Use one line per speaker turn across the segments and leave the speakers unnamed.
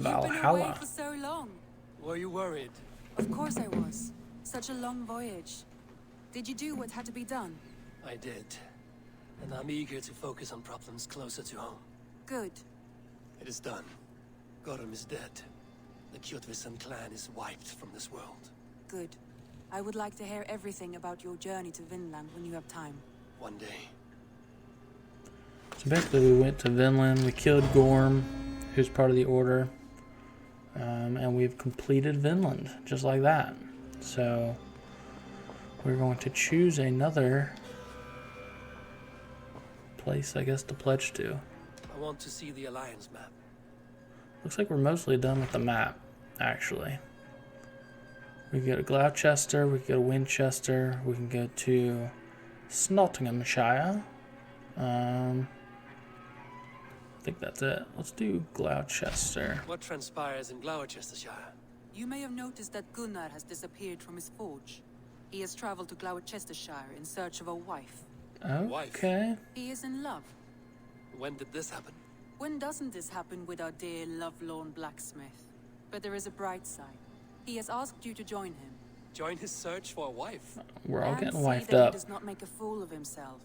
Valhalla.
You've been away for so long.
Were you worried?
Of course I was. Such a long voyage. Did you do what had to be done?
I did. And I'm eager to focus on problems closer to home.
Good.
It is done. Gorum is dead. The Kjotvisan clan is wiped from this world.
Good. I would like to hear everything about your journey to Vinland when you have time.
One day.
So basically we went to Vinland, we killed Gorm, who's part of the Order, and we've completed Vinland, just like that. So we're going to choose another place, I guess, to pledge to.
I want to see the Alliance map.
Looks like we're mostly done with the map, actually. We can go to Gloucester, we can go to Winchester, we can go to Nottinghamshire. I think that's it. Let's do Gloucester.
What transpires in Gloucestershire?
You may have noticed that Gunnar has disappeared from his forge. He has traveled to Gloucestershire in search of a wife.
Okay.
He is in love.
When did this happen?
When doesn't this happen with our dear lovelorn blacksmith? But there is a bright side. He has asked you to join him.
Join his search for a wife?
We're all
And
getting
see
wifed
that
up.
He does not make a fool of himself.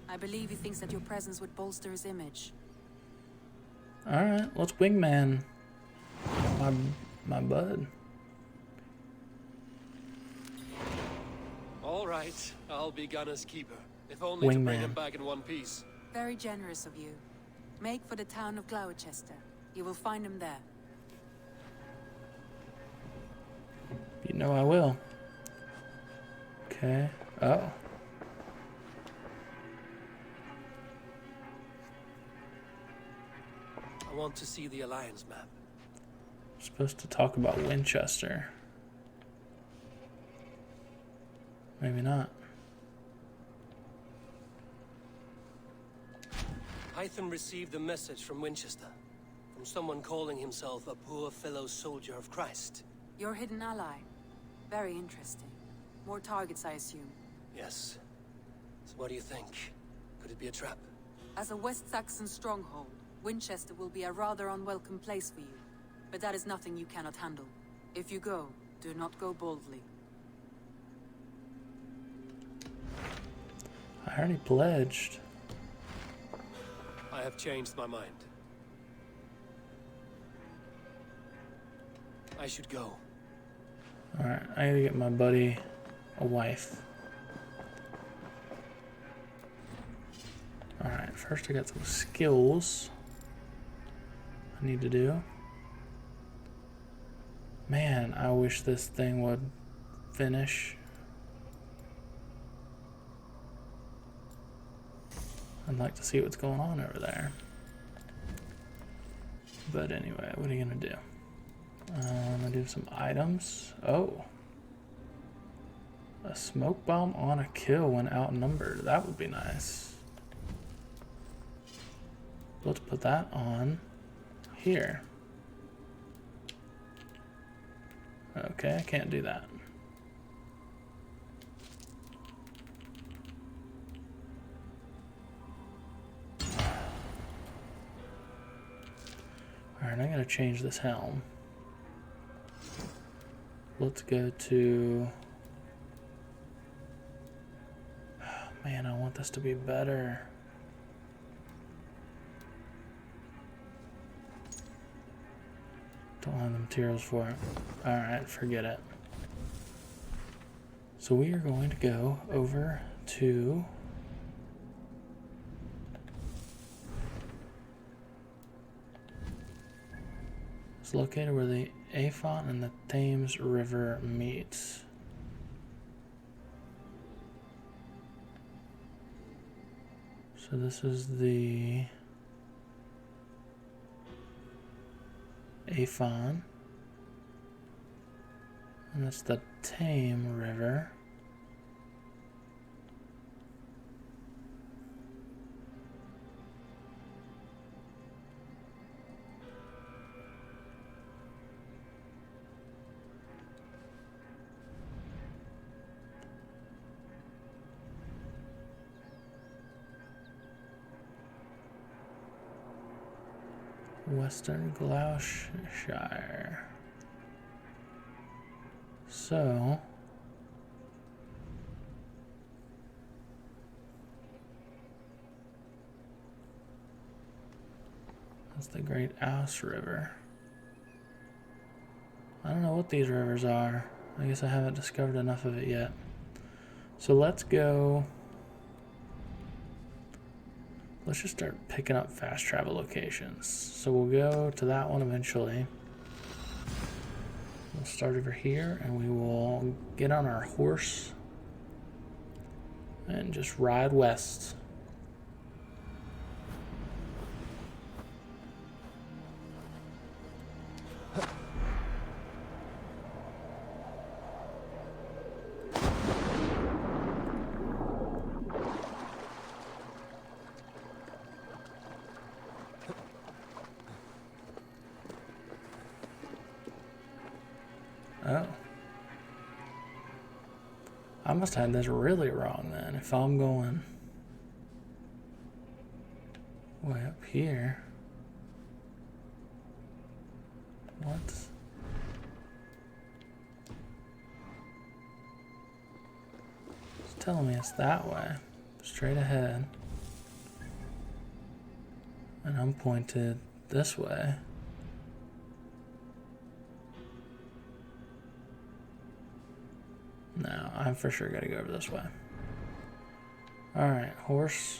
I believe he thinks that your presence would bolster his image.
Alright, let's wingman my bud.
All right, I'll be Gunner's keeper. If only to bring him
Wingman.
back in one piece.
Very generous of you. Make for the town of Gloucester. You will find him there.
You know I will. Okay. Oh.
I want to see the Alliance map.
We're supposed to talk about Winchester. Maybe not.
Hytham received a message from Winchester. From someone calling himself a poor fellow soldier of Christ.
Your hidden ally. Very interesting. More targets, I assume.
Yes. So what do you think? Could it be a trap?
As a West Saxon stronghold, Winchester will be a rather unwelcome place for you. But that is nothing you cannot handle. If you go, do not go boldly.
I already pledged.
I have changed my mind. I should go.
Alright, I gotta get my buddy a wife. Alright, first I got some skills I need to do. Man, I wish this thing would finish. I'd like to see what's going on over there. But anyway, what are you gonna do? I'm gonna do some items. Oh. A smoke bomb on a kill when outnumbered. That would be nice. Let's put that on here. Okay, I can't do that. Alright, I'm gonna change this helm. Let's go to... Oh, man, I want this to be better. Don't have the materials for it. Alright, forget it. So we are going to go over to... It's located where the Afon and the Thames River meets. So this is the Afon, and that's the Tame River. Western Gloucestershire. So that's the Great Ouse River. I don't know what these rivers are. I guess I haven't discovered enough of it yet. So let's go. Let's just start picking up fast travel locations. So we'll go to that one eventually. We'll start over here and we will get on our horse and just ride west. Oh. I must have had this really wrong then, if I'm going way up here. What? It's telling me it's that way. Straight ahead. And I'm pointed this way. No, I for sure gotta go over this way. Alright, horse.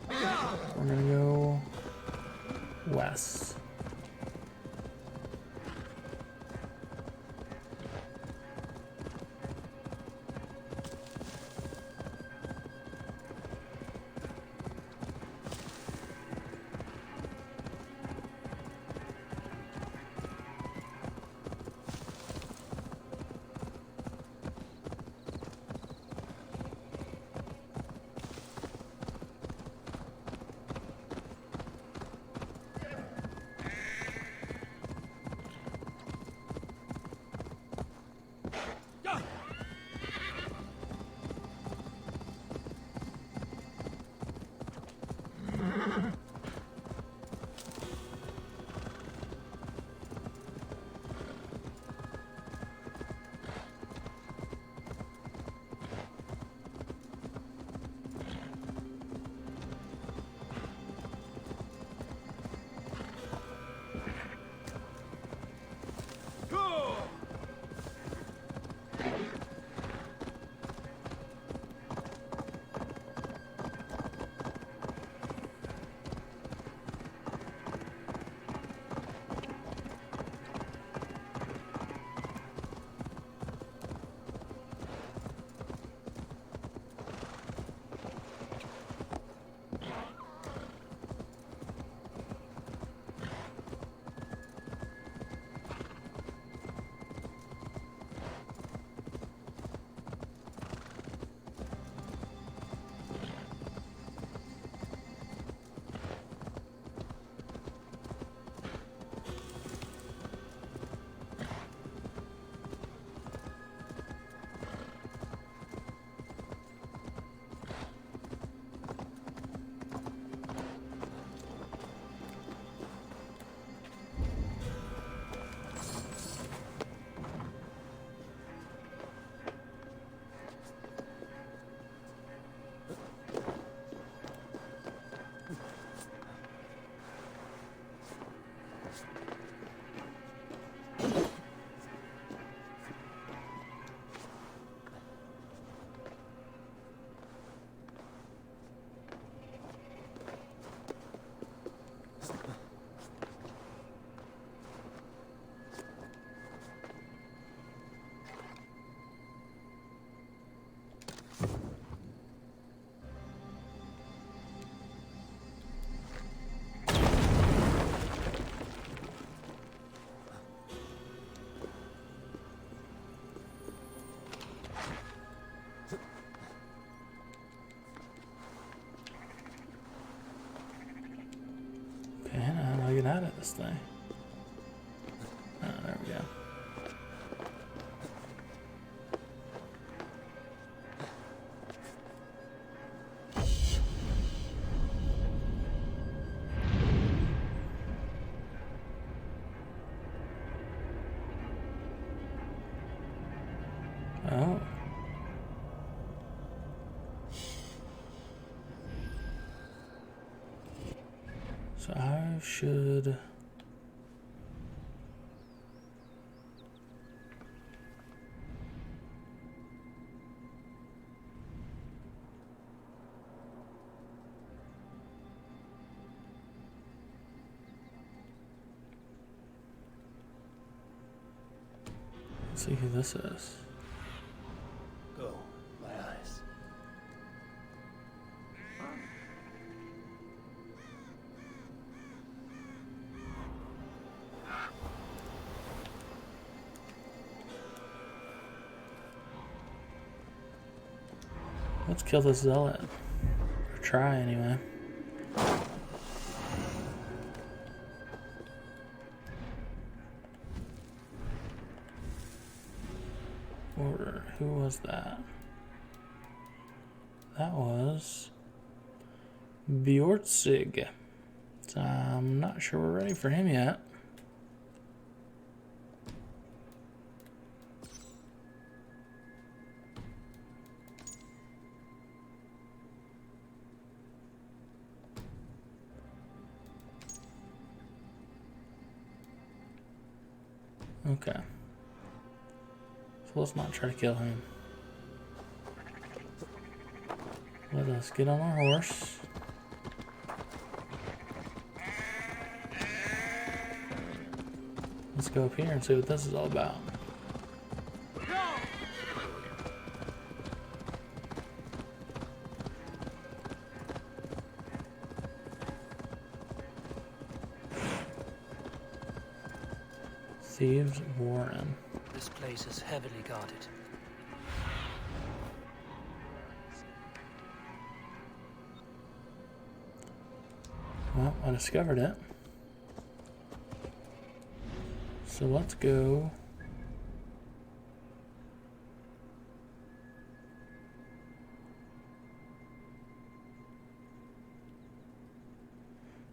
We're gonna go west. Okay, how do I get out of this thing? Oh, there we go. So I should... Let's see who this is.
Go, my eyes.
Let's kill this zealot. Or try, anyway. Or who was that? That was... Bjortzig. So I'm not sure we're ready for him yet. Okay. So let's not try to kill him. Let us get on our horse. Let's go up here and see what this is all about. Thieves' Warren.
This place is heavily guarded.
Well, I discovered it. So let's go.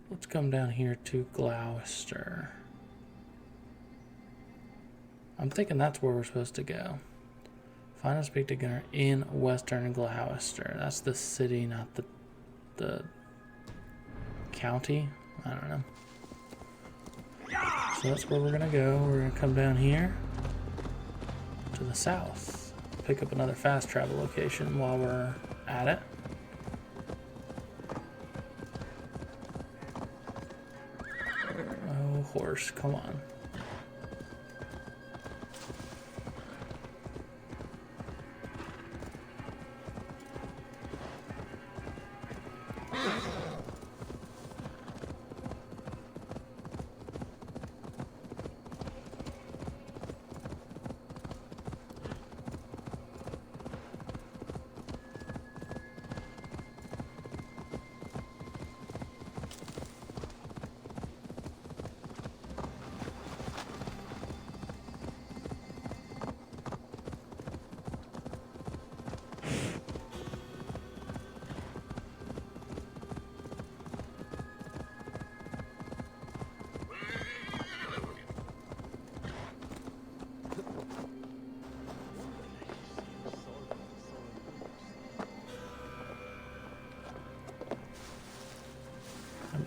Let's come down here to Gloucester. I'm thinking that's where we're supposed to go. Find and speak to Gunnar in Western Gloucester. That's the city, not the county. I don't know. So that's where we're gonna go. We're gonna come down here to the south. Pick up another fast travel location while we're at it. Oh, horse, come on.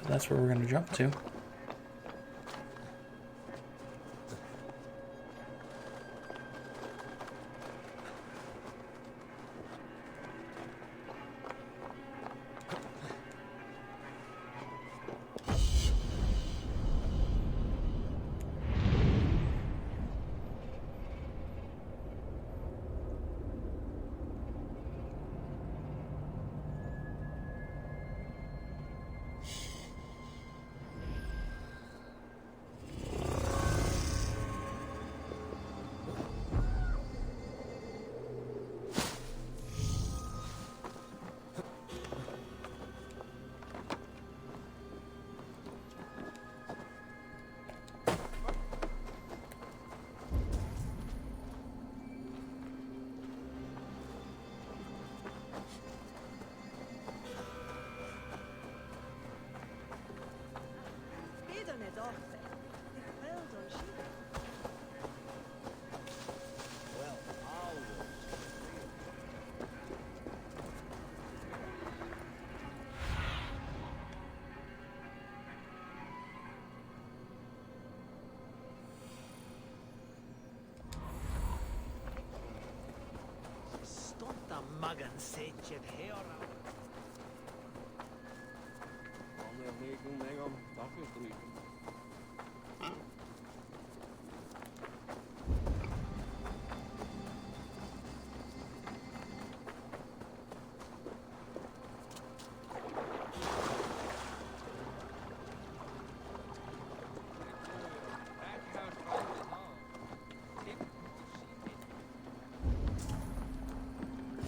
That's where we're going to jump to.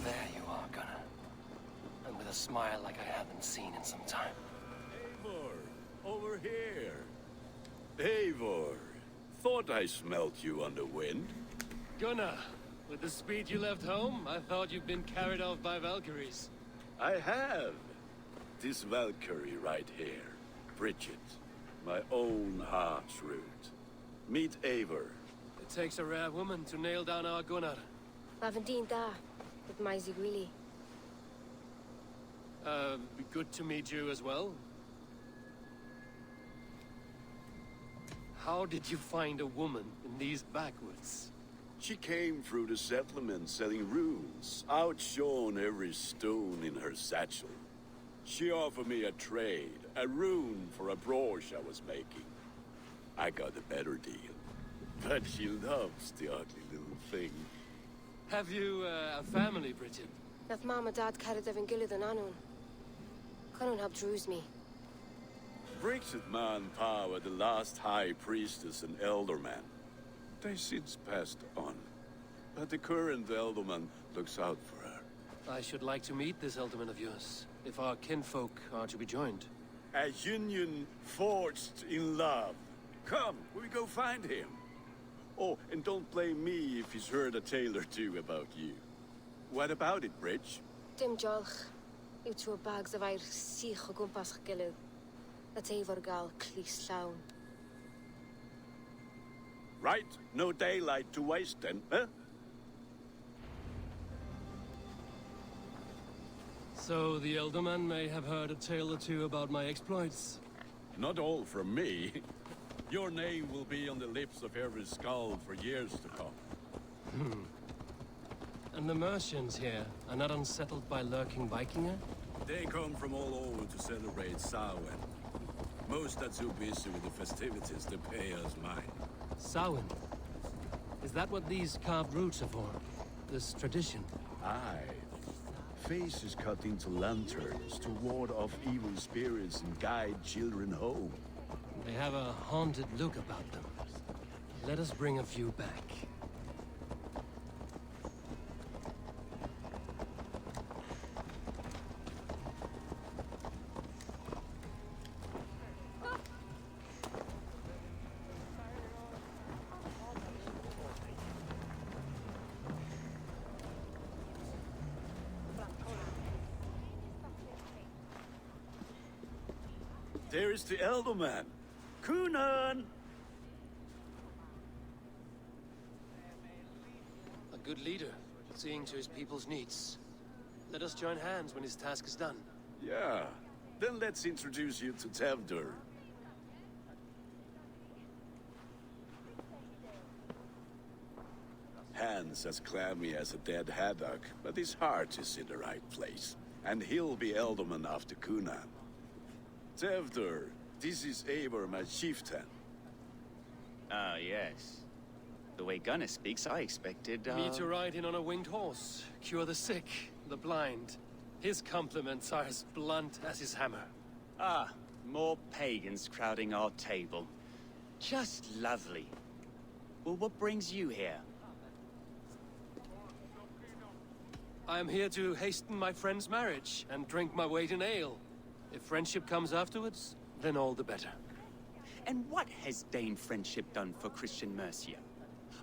There you are, Gunnar. And with a smile like I haven't seen in some time.
Eivor, over here. Eivor, thought I smelt you on the wind.
Gunnar, with the speed you left home, I thought you'd been carried off by Valkyries.
I have. This Valkyrie right here, Bridget, my own heart's root. Meet Eivor.
It takes a rare woman to nail down our Gunnar.
Lavendine da, with my Zigwili.
Good to meet you as well. How did you find a woman in these backwoods?
She came through the settlement selling runes, outshone every stone in her satchel. She offered me a trade, a rune for a brooch I was making. I got a better deal. But she loves the ugly little thing.
Have you a family, Bridget?
Nath Mom and Dad carried Devin Gillid and Anun. Cannon helped druise me.
Bridget Man Power, the last high priestess and elderman. They since passed on. But the current elderman looks out for her.
I should like to meet this elderman of yours, if our kinfolk are to be joined.
A union forged in love. Come, we go find him. Oh, and don't blame me if he's heard a tale or two about you. What about it, Bridge?
Dim jolch. You two bags of air sich o gwmpas Gillid. That's Eivor gal clis llawn.
Right, no daylight to waste then, huh?
So the elderman may have heard a tale or two about my exploits.
Not all from me. Your name will be on the lips of every skull for years to come.
And the merchants here are not unsettled by lurking Vikinger?
They come from all over to celebrate Samhain. Most are too busy with the festivities to pay us mind.
Samhain? Is that what these carved roots are for? This tradition?
Aye. Faces cut into lanterns to ward off evil spirits and guide children home.
They have a haunted look about them. Let us bring a few back.
There is the Elderman. Kunan!
A good leader, seeing to his people's needs. Let us join hands when his task is done.
Yeah. Then let's introduce you to Tevdur. Hands as clammy as a dead haddock, but his heart is in the right place. And he'll be Elderman after Kunan. Tevdur, this is Eivor, my chieftain.
Ah, yes. The way Gunnar speaks, I expected,
Me to ride in on a winged horse, cure the sick, the blind. His compliments are as blunt as his hammer.
Ah, more pagans crowding our table. Just lovely. Well, what brings you here?
I am here to hasten my friend's marriage and drink my weight in ale. If friendship comes afterwards, then all the better.
And what has Dane friendship done for Christian Mercia?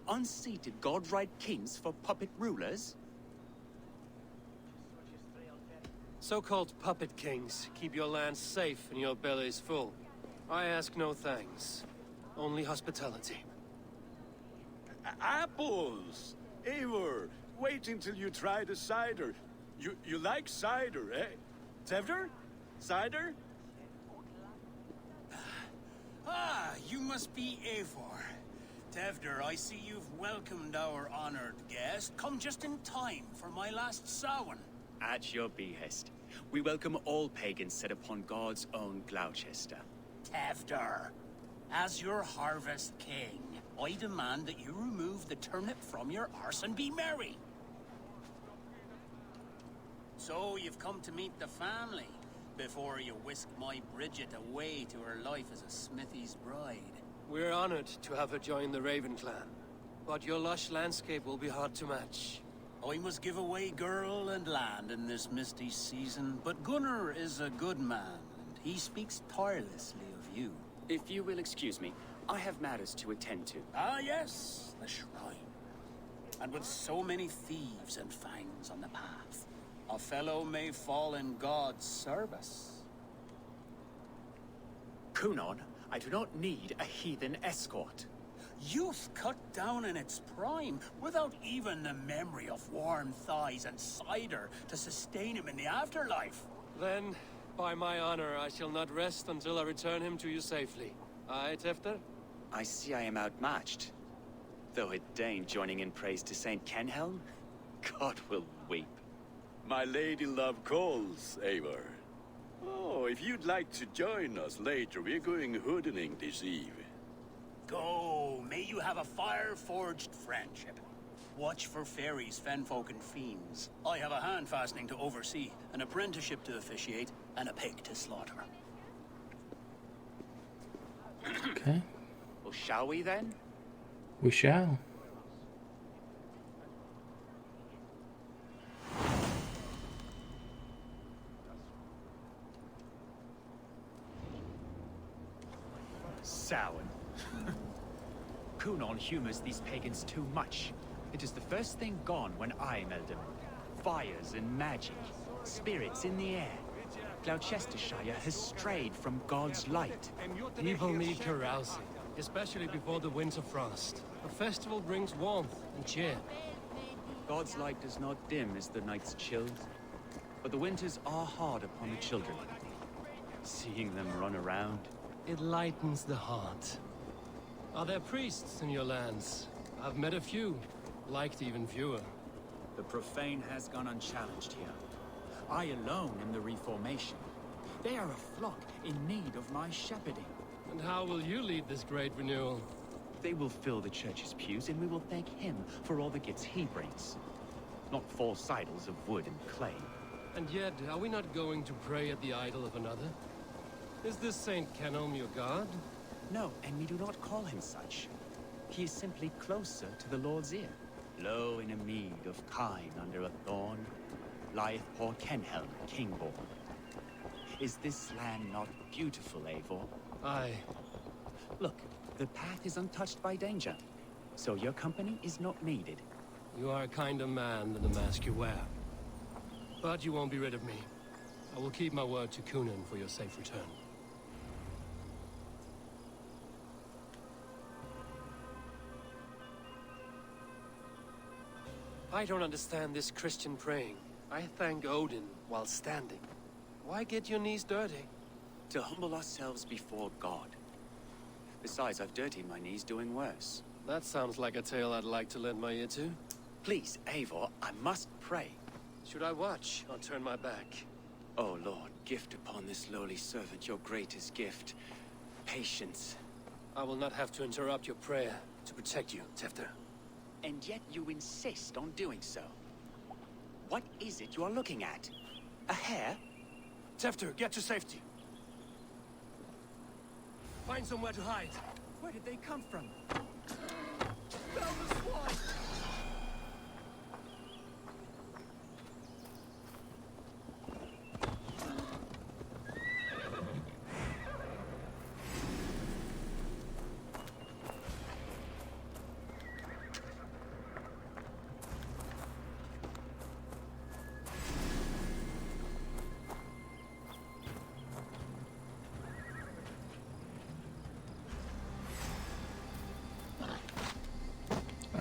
Unseated god-right kings for puppet rulers?
So-called puppet kings keep your lands safe and your bellies full. I ask no thanks, only hospitality.
Apples! Eivor, wait until you try the cider. You like cider, eh? Tevdur? Cider?
Ah, you must be Eivor. Tevdur, I see you've welcomed our honored guest. Come just in time for my last Samhain.
At your behest. We welcome all pagans set upon God's own Gloucester.
Tavdar, as your harvest king, I demand that you remove the turnip from your arse and be merry. So you've come to meet the family before you whisk my Bridget away to her life as a smithy's bride.
We're honored to have her join the Raven clan, but your lush landscape will be hard to match.
I must give away girl and land in this misty season, but Gunnar is a good man, and he speaks tirelessly of you.
If you will excuse me, I have matters to attend to.
Ah yes, the shrine. And with so many thieves and fangs on the path, a fellow may fall in God's service.
Kunon, I do not need a heathen escort.
Youth cut down in its prime, without even the memory of warm thighs and cider to sustain him in the afterlife.
Then, by my honor, I shall not rest until I return him to you safely. Aye, Tefter?
I see I am outmatched. Though a Dane joining in praise to Saint Kenhelm, God will weep.
My lady love calls, Eivor. Oh, if you'd like to join us later, we're going hoodening this eve.
Go, may you have a fire-forged friendship. Watch for fairies, fenfolk, and fiends. I have a hand fastening to oversee, an apprenticeship to officiate, and a pig to slaughter.
Okay,
Well, shall we then?
we shall.
Samhain. Kunon humors these pagans too much. It is the first thing gone when I meld them. Fires and magic, spirits in the air. Gloucestershire has strayed from God's light.
People need carousing, especially before the winter frost. A festival brings warmth and cheer.
God's light does not dim as the nights chilled, but the winters are hard upon the children. Seeing them run around,
It lightens the heart. Are there priests in your lands? I've met a few, liked even fewer.
the profane has gone unchallenged here. I alone am the Reformation. They are a flock in need of my shepherding.
And how will you lead this great renewal?
They will fill the church's pews, and we will thank him for all the gifts he brings. Not false idols of wood and clay.
And yet, are we not going to pray at the idol of another? Is this Saint Kenelm your god?
No, and we do not call him such. He is simply closer to the Lord's ear. Low in a mead of kine under a thorn, lieth poor Kenhelm, kingborn. Is this land not beautiful, Eivor?
Aye.
Look, the path is untouched by danger, so your company is not needed.
You are a kinder man than the mask you wear. But you won't be rid of me. I will keep my word to Kunan for your safe return. I don't understand this Christian praying. I thank Odin while standing. Why get your knees dirty?
To humble ourselves before God. Besides, I've dirtied my knees doing worse.
That sounds like a tale I'd like to lend my ear to.
Please, Eivor, I must pray.
Should I watch or turn my back?
Oh Lord, gift upon this lowly servant your greatest gift. Patience.
I will not have to interrupt your prayer to protect you, Tefter.
And yet you insist on doing so. What is it you are looking at? A hare?
Tefter, get to safety. Find somewhere to hide.
Where did they come from?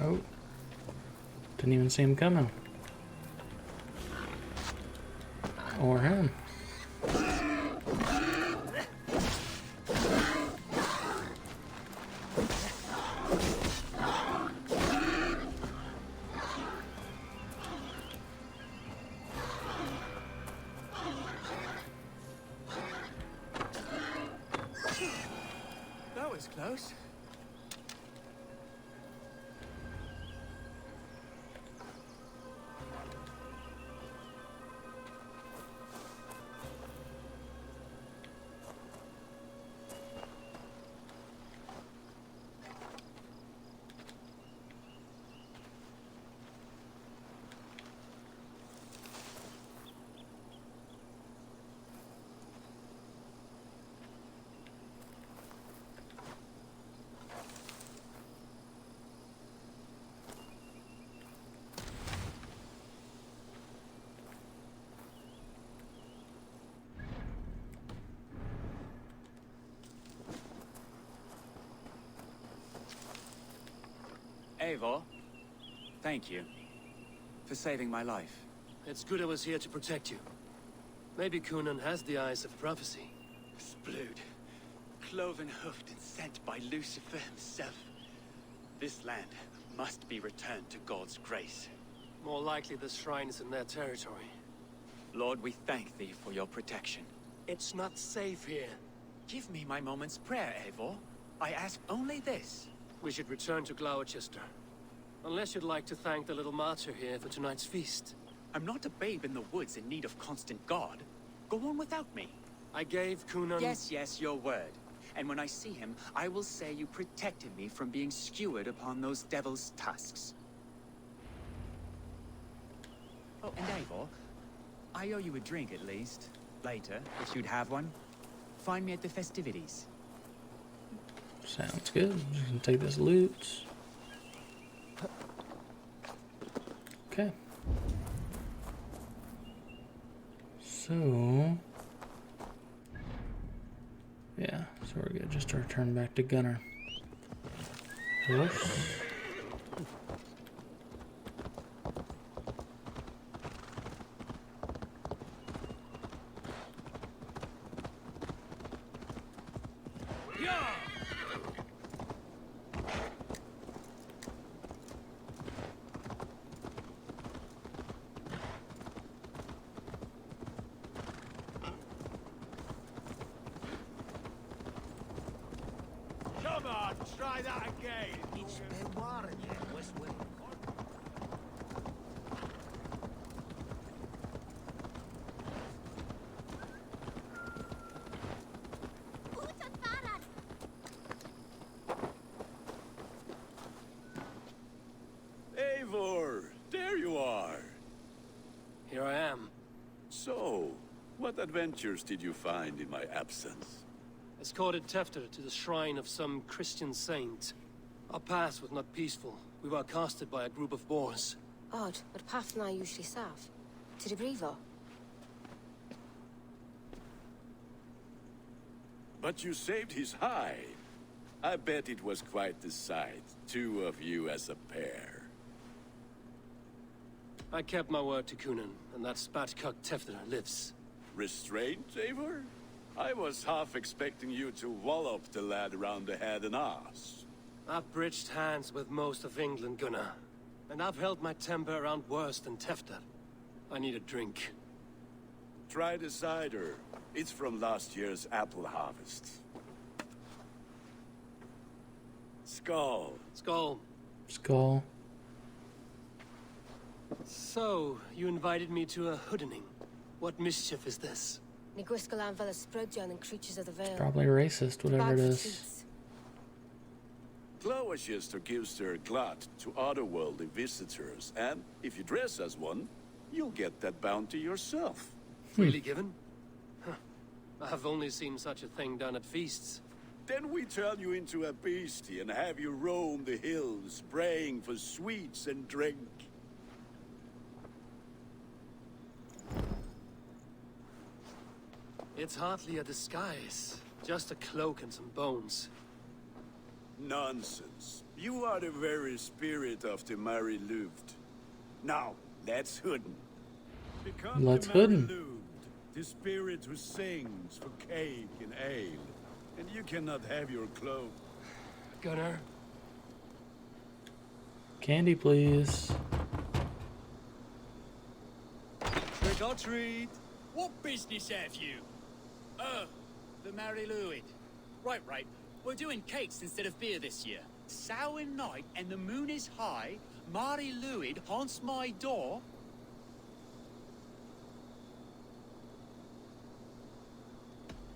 Oh. Didn't even see him coming. Or him.
was close. Eivor, thank you for saving my life.
It's good I was here to protect you. Maybe Conan has the eyes of prophecy.
Splood, cloven-hoofed and sent by Lucifer himself. This land must be returned to God's grace.
More likely the shrine is in their territory.
Lord, we thank thee for your protection.
It's not safe here.
Give me my moment's prayer, Eivor. I ask only this.
We should return to Gloucester. Unless you'd like to thank the little martyr here for tonight's feast.
I'm not a babe in the woods in need of constant guard. Go on without me.
I gave Conan...
Yes, your word. And when I see him, I will say you protected me from being skewered upon those devil's tusks. Oh, and Eivor, I owe you a drink at least. Later, if you'd have one. Find me at the festivities.
Sounds good. You can take this loot. Okay. So... yeah, so we're good. Just to return back to Gunnar. Horse.
Come on, try that again. It's been warning you, Westwood.
Eivor, there you are.
Here I am.
So, what adventures did you find in my absence?
Escorted Tefter to the shrine of some Christian saint. Our path was not peaceful. We were accosted by a group of boars.
Odd, but path na usually safe. To the Brevo.
But you saved his hide. I bet it was quite the sight, two of you as a pair.
I kept my word to Conan, and that spatcock Tefter lives.
Restraint, Eivor? I was half expecting you to wallop the lad around the head and ass.
I've bridged hands with most of England, Gunnar. And I've held my temper around worse than Tefter. I need a drink.
Try the cider. It's from last year's apple harvest. Skull.
Skull.
Skull.
So, you invited me to a hoodening. What mischief is this?
Ni gwisgalan fel ysbrydion and creatures of the Vale.
Probably racist, whatever
Bad
it
for
is.
treats.
Gloucester gives their glut to otherworldly visitors, and if you dress as one, you'll get that bounty yourself.
Freely given? Huh. I've only seen such a thing done at feasts.
Then we turn you into a beastie and have you roam the hills, praying for sweets and drink.
It's hardly a disguise. Just a cloak and some bones.
Nonsense. You are the very spirit of the Mary Louved. Now, let's hooden. Become
Let's
the Mary
hooden.
Louved, the spirit who sings for cake and ale. And you cannot have your cloak.
Gunnar?
Candy, please.
Trick or treat!
What business have you? Oh, the Mary Louid. Right.
We're doing cakes instead of beer this year. Samhain night and the moon is high. Mari Luid haunts my door.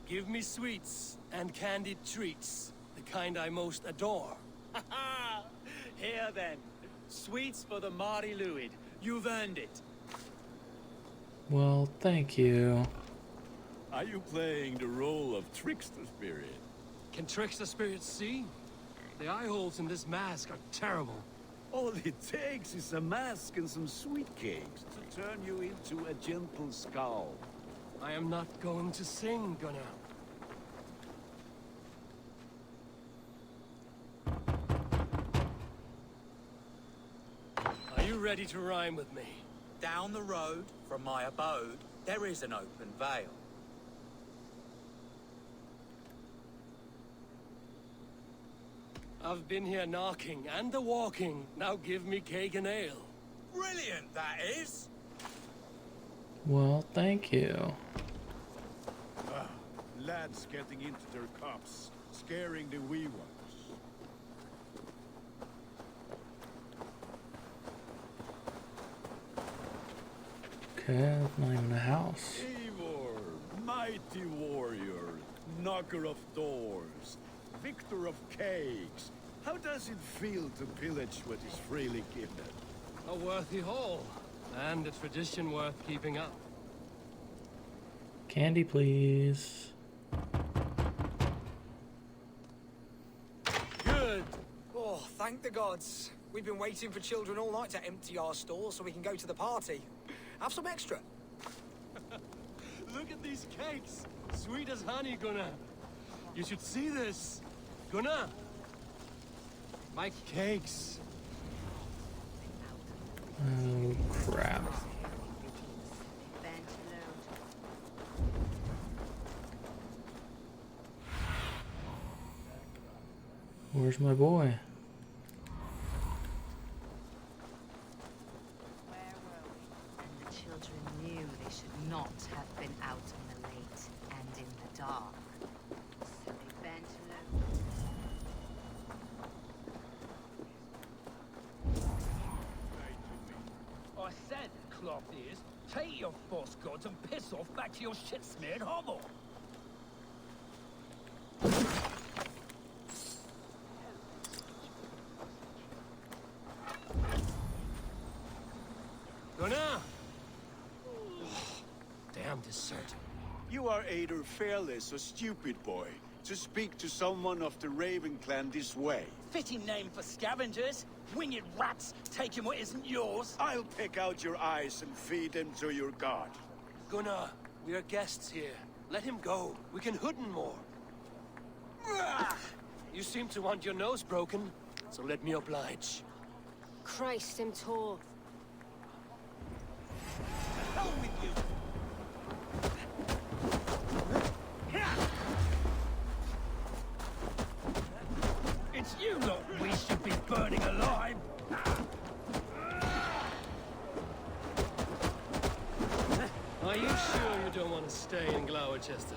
Give me sweets and candied treats, the kind I most adore.
Ha ha! Here then. Sweets for the Mari Luid. You've earned it.
Well, thank you.
Are you playing the role of trickster spirit?
Can trickster spirits see? The eye holes in this mask are terrible.
All it takes is a mask and some sweet cakes to turn you into a gentle skull.
I am not going to sing, Gunnar. Are you ready to rhyme with me?
Down the road from my abode, there is an open vale.
I've been here knocking and the walking. Now give me cake and ale.
Brilliant, that is!
Well, thank you.
Lads getting into their cups, scaring the wee ones.
Okay, not even a house.
Eivor, mighty warrior, knocker of doors, victor of cakes. How does it feel to pillage what is freely given?
A worthy haul, and a tradition worth keeping up.
Candy, please.
Good.
Oh, thank the gods. We've been waiting for children all night to empty our stores so we can go to the party. Have some extra.
Look at these cakes. Sweet as honey, Gunnar. You should see this. Gunnar. My cakes.
Oh, crap. Where's my boy?
Where were we? And the children knew they should not have been out in the late and in the dark. So they bent low.
I said, cloth ears, take your false gods and piss off back to your shit-smeared hovel.
Gunnar. Damn dessert.
You are either fearless or stupid, boy, to speak to someone of the Raven clan this way.
Fitting name for scavengers. Winged rats taking what isn't yours.
I'll pick out your eyes and feed them to your god.
Gunnar, we are guests here. Let him go. We can hood him more. You seem to want your nose broken, so let me oblige.
Christ, I'm tall.
Hell with you.
It's you lot we should be burning alive.
Are you sure you don't want to stay in Gloucester?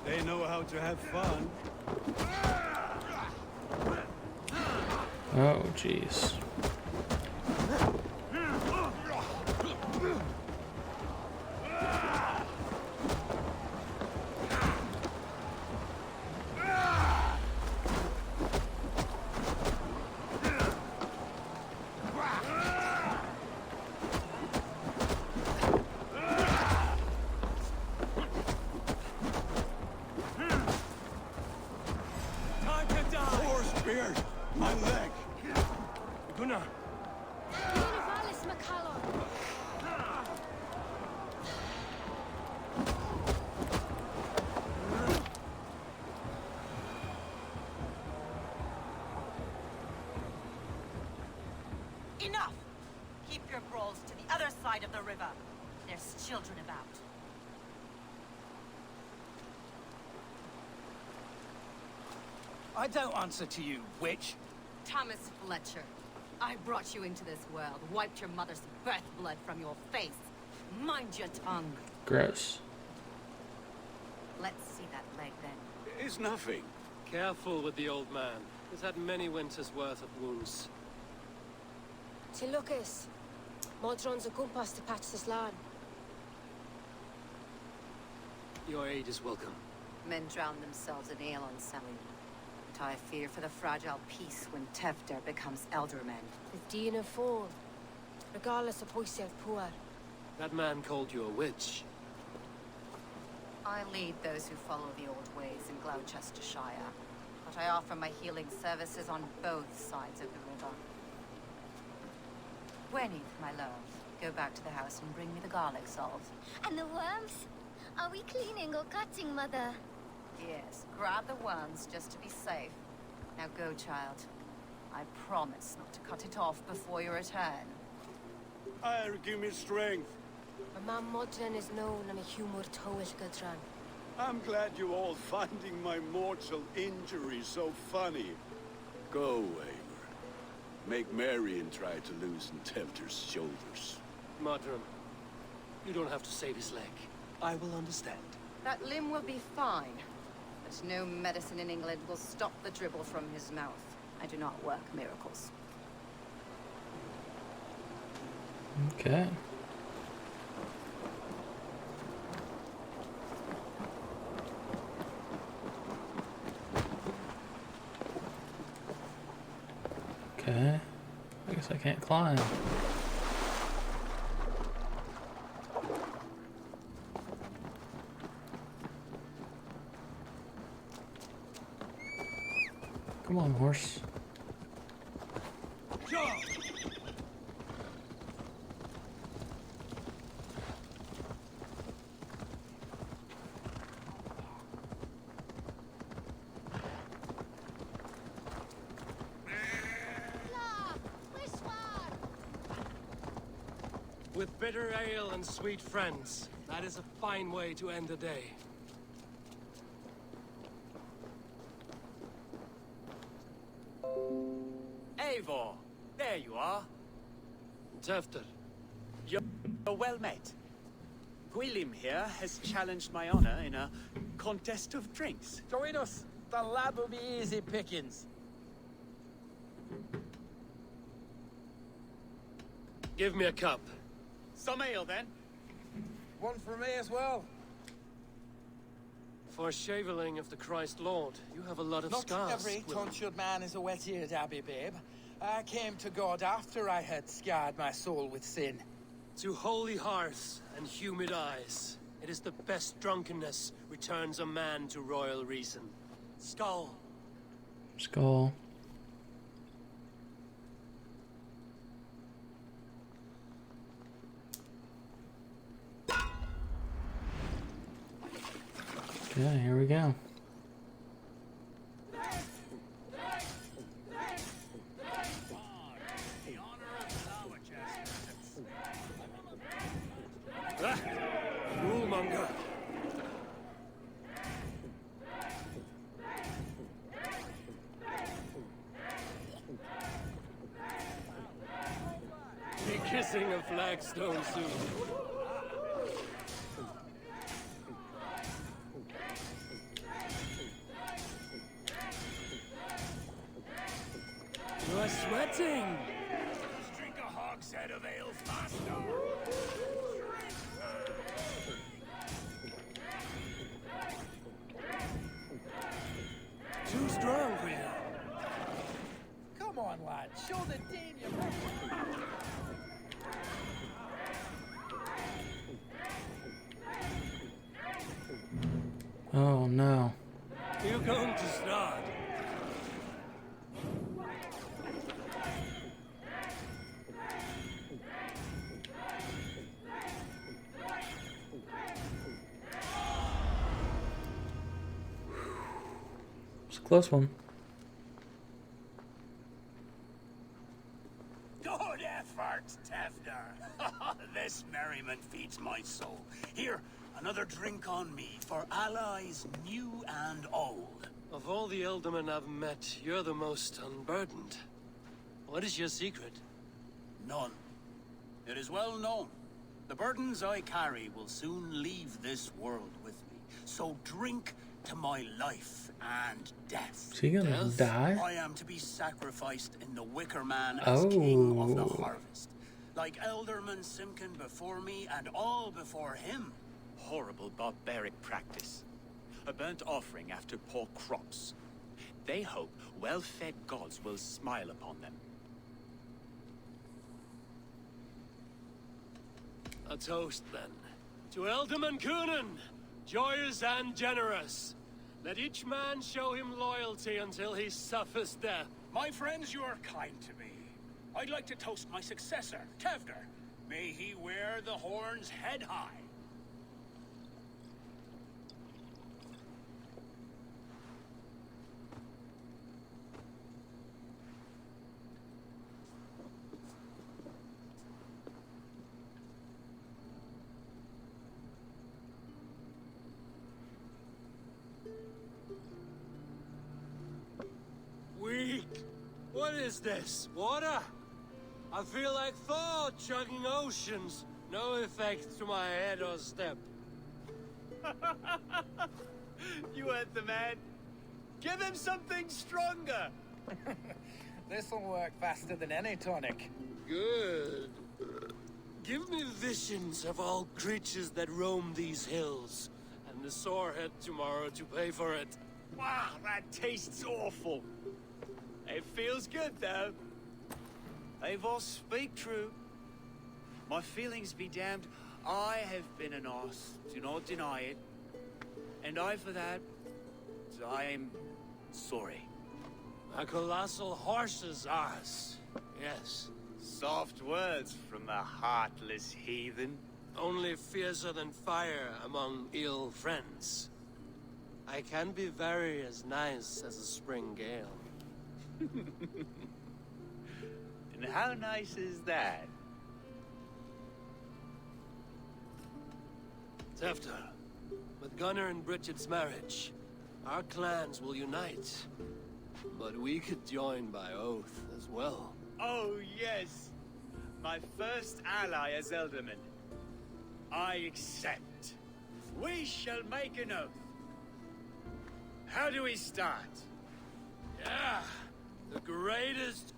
They know how to have fun.
Oh, jeez.
Time to die.
Horse beard! My leg!
Gunnar!
Univalis Macallor.
Enough! Keep your brawls to the other side of the river. There's children about.
I don't answer to you, witch.
Thomas Fletcher, I brought you into this world, wiped your mother's birth blood from your face. Mind your tongue.
Gross.
Let's see that leg then.
It's nothing.
Careful with the old man. He's had many winters' worth of wounds.
Ti Lucas. Modron's a compass to patch this land.
Your aid is welcome.
Men drown themselves in ale on Selly. But I fear for the fragile peace when Tevder becomes elderman.
The Dean of Fall. Regardless of Poiser poor.
That man called you a witch.
I lead those who follow the old ways in Gloucestershire, but I offer my healing services on both sides of the river. Gweneth, my love, go back to the house and bring me the garlic salt.
And the worms? Are we cleaning or cutting, Mother?
Yes, grab the worms just to be safe. Now go, child. I promise not to cut it off before your return.
Ire, give me strength.
My man Modron is known and a humor towish Gudran.
I'm glad you all finding my mortal injury so funny. Go, Eivor. Make Marion try to loosen Tevder's shoulders.
Modron, you don't have to save his leg. I will understand.
That limb will be fine, but no medicine in England will stop the dribble from his mouth. I do not work miracles.
Okay. Okay. I guess I can't climb. Come on, horse.
With bitter ale and sweet friends, that is a fine way to end the day.
Eivor, there you are.
Tevder,
You're well met. Gwilym here has challenged my honor in a contest of drinks.
Join us. The lad will be easy pickings.
give me a cup.
Some ale, then.
One for me as well.
For a shaveling of the Christ Lord, you have a lot of
Not
scars.
every
Willem.
tonsured man is a wet-eared abbey, babe. I came to God after I had scarred my soul with sin.
To holy hearths and humid eyes, it is the best drunkenness returns a man to royal reason.
Skull.
Skull. Okay, here we go.
Ah! Rule-monger! Be kissing a flagstone soon. You are sweating!
Let's drink a hogshead of ale faster!
Too strong for you.
Come on, lad. Show the Dean you
Oh no.
You're going to start.
It's a close one.
Good effort, Tevder. This merriment feeds my soul. Here, another drink on me for allies new and old.
Of all the Eldermen I've met, you're the most unburdened. What is your secret?
None. It is well known. The burdens I carry will soon leave this world with me. So drink to my life and death.
Is he gonna die?
I am to be sacrificed in the Wicker Man as king of the harvest. Like Elderman Simkin before me and all before him.
Horrible barbaric practice. A burnt offering after poor crops. They hope well-fed gods will smile upon them.
A toast, then. To Elderman Coonan, joyous and generous. Let each man show him loyalty until he suffers death.
My friends, you are kind to me. I'd like to toast my successor, Tevder. May he wear the horns head high.
Weak. What is this? Water? I feel like Thor chugging oceans. No effect to my head or step.
You heard the man. Give him something stronger.
This'll work faster than any tonic.
Good. Give me visions of all creatures that roam these hills, and the sorehead tomorrow to pay for it.
Wow, that tastes awful. It feels good, though. Eivor, speak true. My feelings be damned. I have been an arse. Do not deny it. And I, for that, I am sorry.
A colossal horse's arse. Yes.
Soft words from the heartless heathen.
Only fiercer than fire among ill friends. I can be very as nice as a spring gale.
And how nice is that?
Tefter, with Gunnar and Bridget's marriage, our clans will unite. But we could join by oath as well.
Oh, yes. My first ally as Elderman. I accept. We shall make an oath. How do we start?
Yeah! The greatest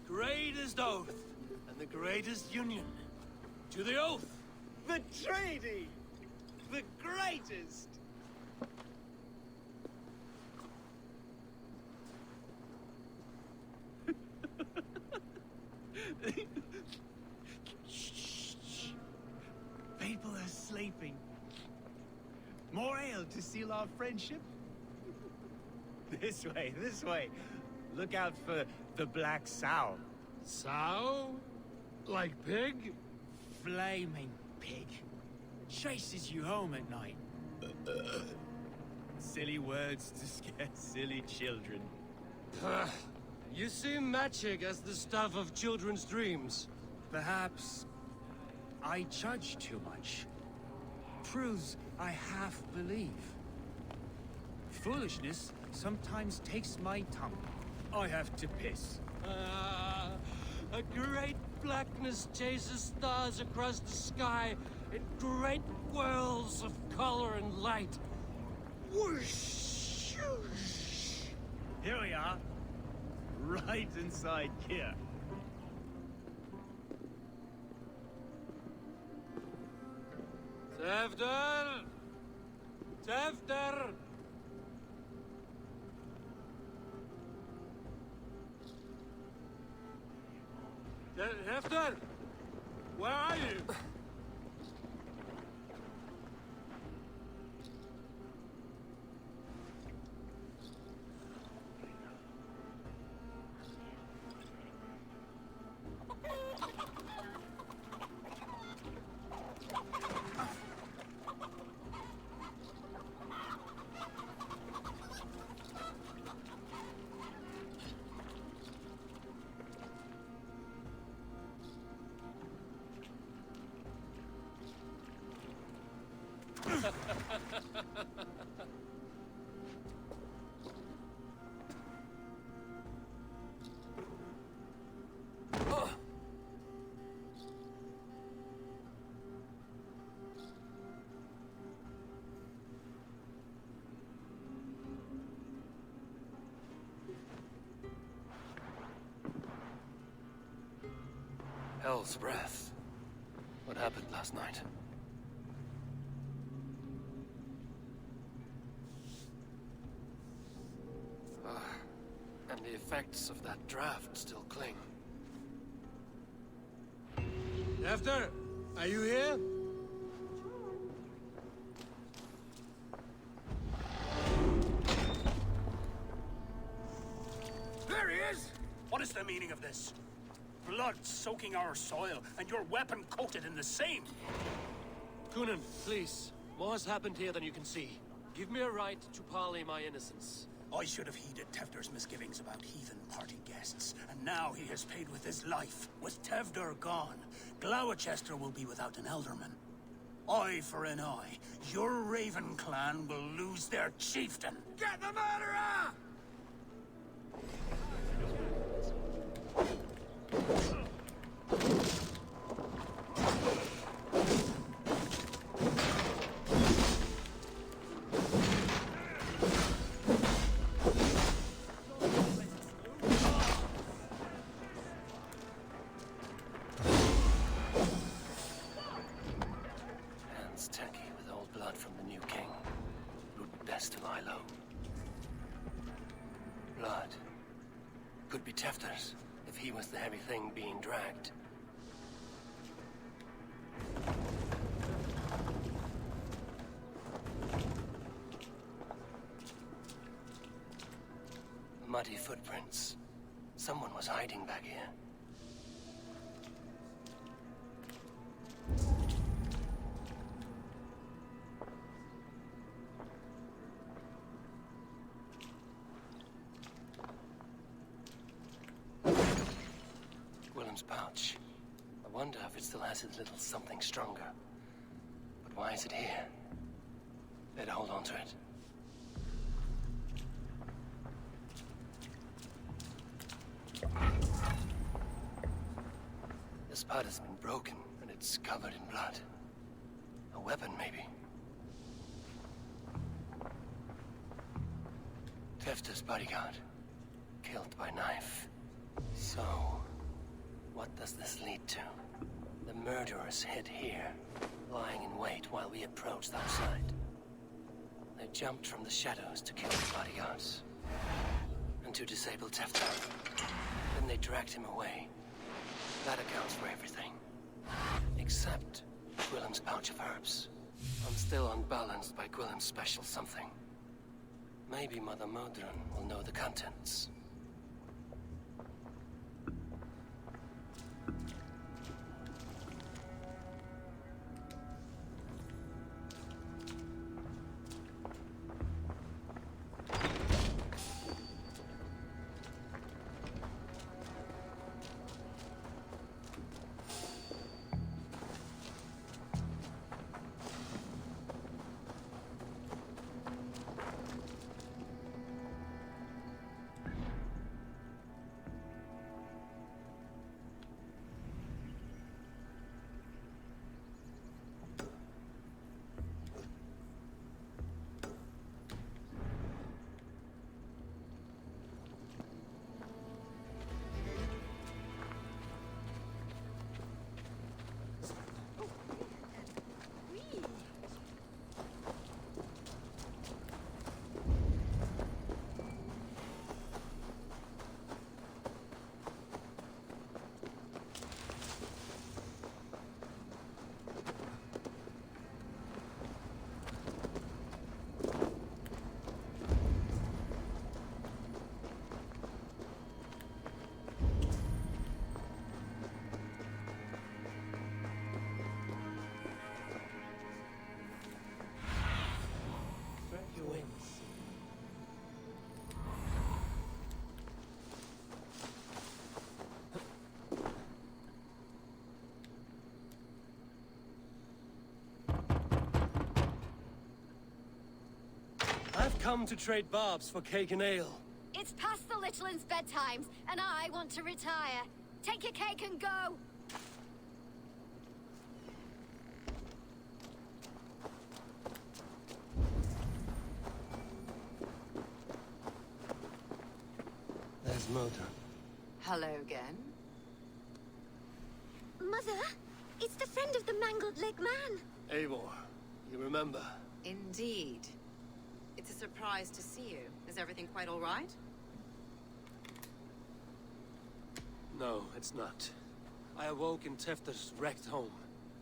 oath, and the greatest union. To the oath!
The treaty! The greatest! Shh. People are sleeping. More ale to seal our friendship? This way, this way. Look out for the black sow.
Sow? Like pig?
Flaming pig. Chases you home at night. Silly words to scare silly children.
You see magic as the stuff of children's dreams.
Perhaps I judge too much. Proves I half believe. Foolishness sometimes takes my tongue. I have to piss.
A great blackness chases stars across the sky in great whirls of color and light. Whoosh!
Here we are. Right inside here.
Tefter! Tefter! Tefter! Where are you?
Jarl's breath. What happened last night? And the effects of that draft still cling.
Tefter, are you here?
There he is! What is the meaning of this? Blood soaking our soil, and your weapon coated in the same!
Coonan, please. More has happened here than you can see. Give me a right to parley my innocence.
I should have heeded Tevder's misgivings about heathen party guests, and now he has paid with his life. With Tevder gone, Gloucester will be without an elderman. Eye for an eye. Your Raven clan will lose their chieftain. Get the murderer!
Hands tacky with old blood from the new king. Would best to lie low. Blood. Could be Tefter's, if he was the heavy thing being dragged. Muddy footprints. Someone was hiding back here. Willem's pouch. I wonder if it still has his little something stronger. But why is it here? Better hold on to it. This part has been broken, and it's covered in blood. A weapon, maybe. Tefter's bodyguard. Killed by knife. So, what does this lead to? The murderers hid here, lying in wait while we approached outside. They jumped from the shadows to kill the bodyguards. And to disable Tefter. Then they dragged him away. That accounts for everything. Except Gwillem's pouch of herbs. I'm still unbalanced by Gwillem's special something. Maybe Mother Modron will know the contents.
I've come to trade barbs for cake and ale.
It's past the little one's bedtimes, and I want to retire. Take your cake and go.
There's Modron.
Hello again.
Mother, it's the friend of the mangled leg man.
Eivor, you remember?
Indeed. It's a surprise to see you. Is everything quite all right?
No, it's not. I awoke in Tefter's wrecked home.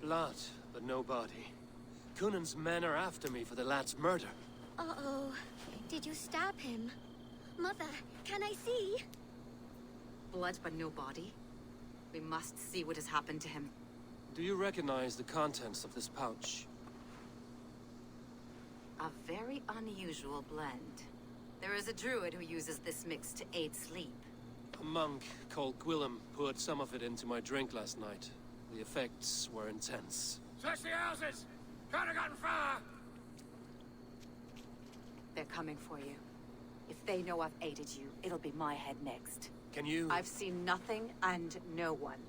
Blood, but no body. Cunan's men are after me for the lad's murder.
Uh-oh. Did you stab him? Mother, can I see?
Blood but no body. We must see what has happened to him.
Do you recognize the contents of this pouch?
A very unusual blend. There is a druid who uses this mix to aid sleep.
A monk called Gwillem poured some of it into my drink last night. The effects were intense.
Search the houses! Can't have gotten far!
They're coming for you. If they know I've aided you, it'll be my head next.
Can you...
I've seen nothing and no one.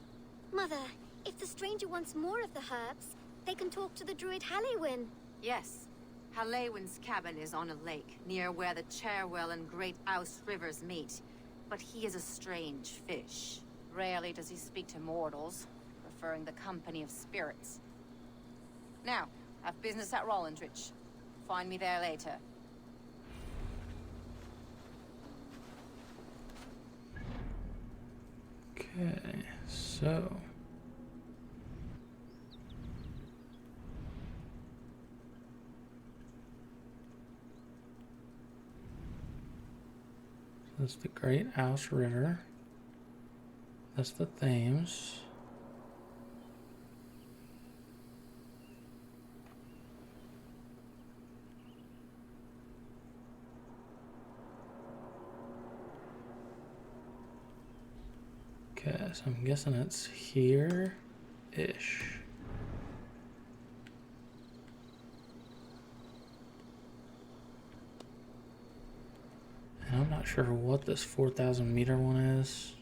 Mother, if the stranger wants more of the herbs, they can talk to the druid Hallywin.
Yes. Hallywin's cabin is on a lake, near where the Cherwell and Great Ouse rivers meet. But he is a strange fish. Rarely does he speak to mortals, preferring the company of spirits. Now, I've business at Rollindrich. Find me there later.
Okay, so... That's the Great Ouse River. That's the Thames. Okay, so I'm guessing it's here-ish. And I'm not sure what this 4,000 meter one is.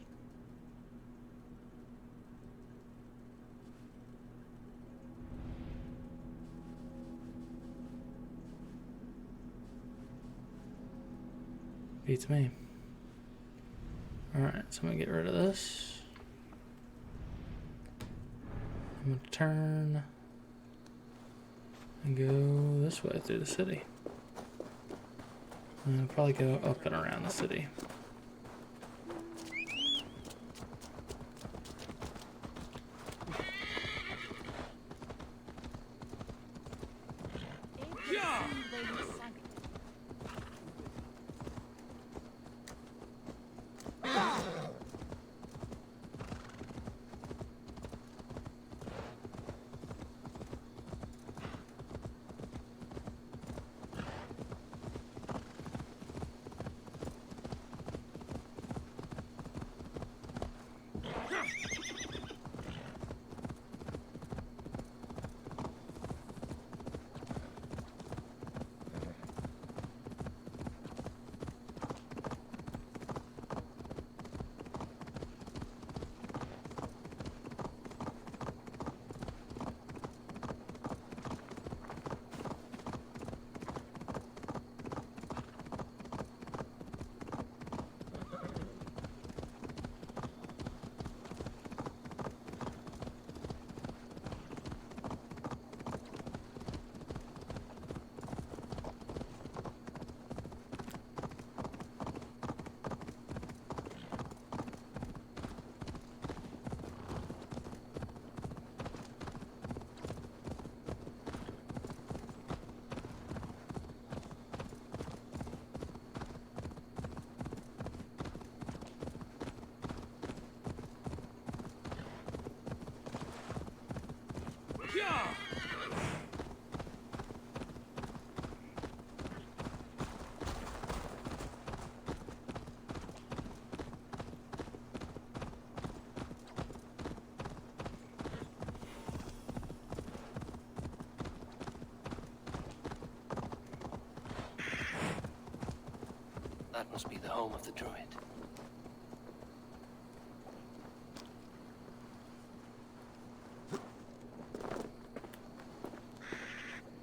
Beats me. Alright, so I'm gonna get rid of this. I'm gonna turn and go this way through the city. And I'll probably go up and around the city.
That must be the home of the druid.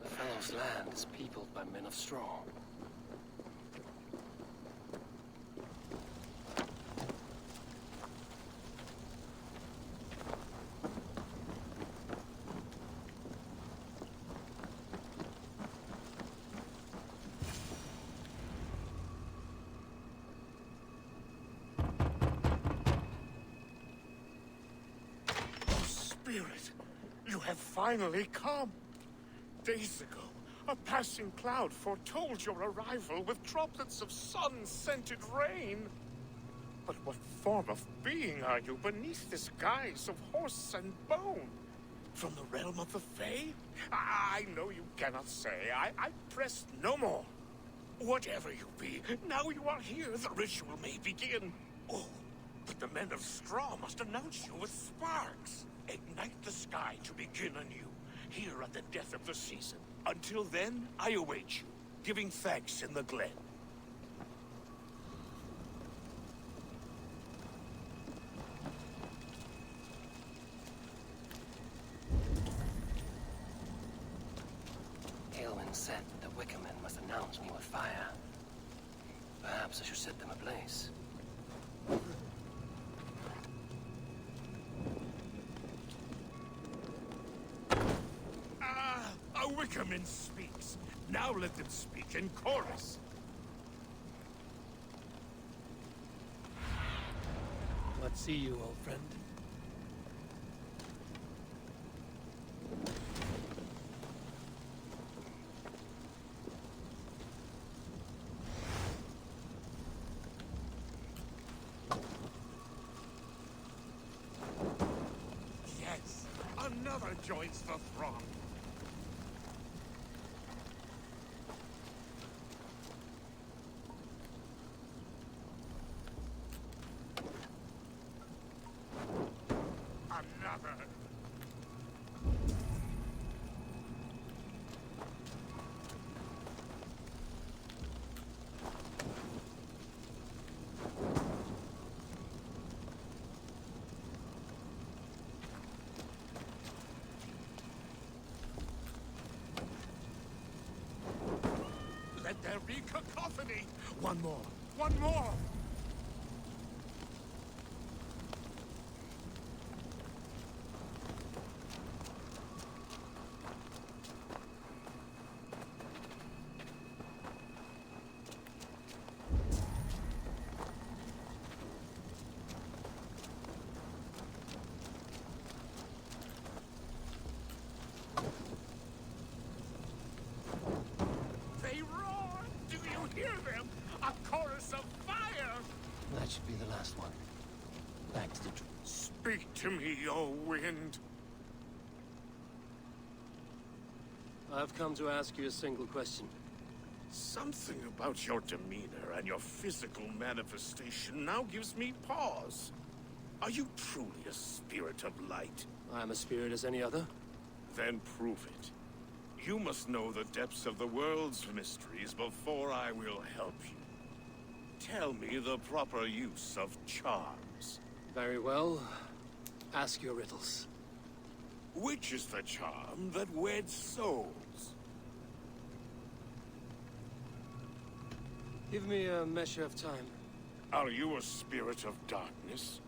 The fellow's land is peopled by men of straw.
Spirit, you have finally come. Days ago, a passing cloud foretold your arrival with droplets of sun-scented rain. But what form of being are you beneath this guise of horse and bone? From the realm of the Fae? I know you cannot say. I press no more. Whatever you be, now you are here, the ritual may begin. Oh, but the men of Straw must announce you with sparks. Ignite the sky to begin anew, here at the death of the season. Until then, I await you, giving thanks in the glen.
Aelwyn said that the Wickermen must announce me with fire. Perhaps I should set them ablaze.
A Wickerman speaks. Now let them speak in chorus.
Let's see you, old friend.
Yes, another joins the throng. Another. Let there be cacophony. One more. One more. They roar! Do you hear them? A chorus of fire!
That should be the last one. Thanks to...
Speak to me, O wind.
I've come to ask you a single question.
Something about your demeanor and your physical manifestation now gives me pause. Are you truly a spirit of light?
I am a spirit as any other.
Then prove it. You must know the depths of the world's mysteries before I will help you. Tell me the proper use of charms.
Very well. Ask your riddles.
Which is the charm that weds souls?
Give me a measure of time.
Are you a spirit of darkness?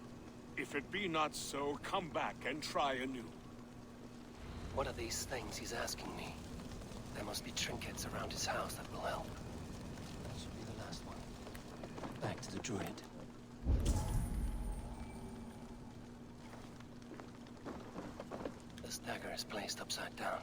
If it be not so, come back and try anew.
What are these things he's asking me? There must be trinkets around his house that will help. That should be the last one. Back to the druid. This dagger is placed upside down.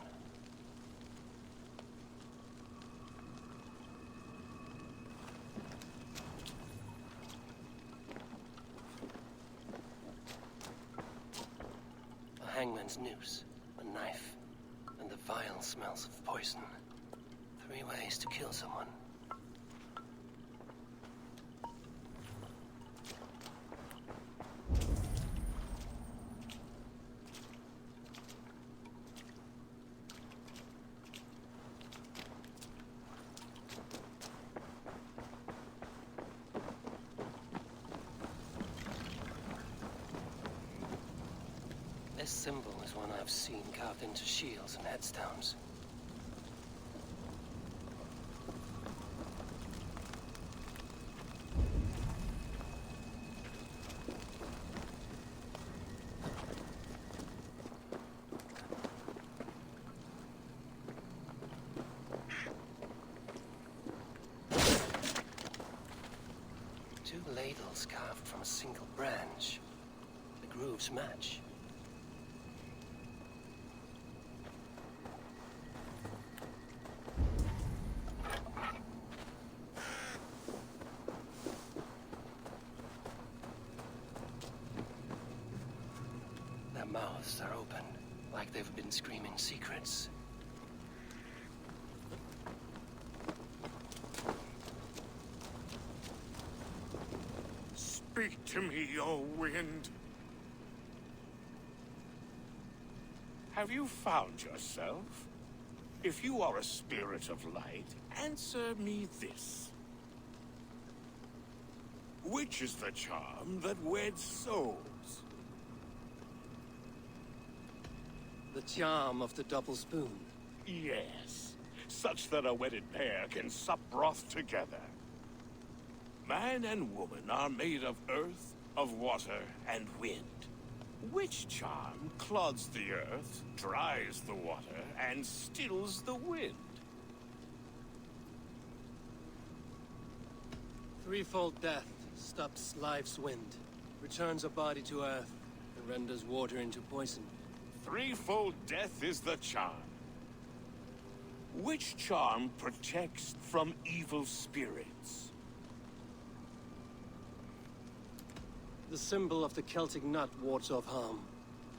A hangman's noose, a knife, and the vile smells of poison. 3 ways to kill someone. This symbol is one I've seen carved into shields and headstones. Two ladles carved from a single branch. The grooves match. mouths are open, like they've been screaming secrets.
Speak to me, O wind. Have you found yourself? If you are a spirit of light, answer me this. Which is the charm that weds souls?
The charm of the double spoon.
Yes, such that a wedded pair can sup broth together. Man and woman are made of earth, of water, and wind. Which charm clods the earth, dries the water, and stills the wind?
Threefold death stops life's wind, returns a body to earth, and renders water into poison.
Threefold death is the charm. Which charm protects from evil spirits?
The symbol of the Celtic nut wards off harm.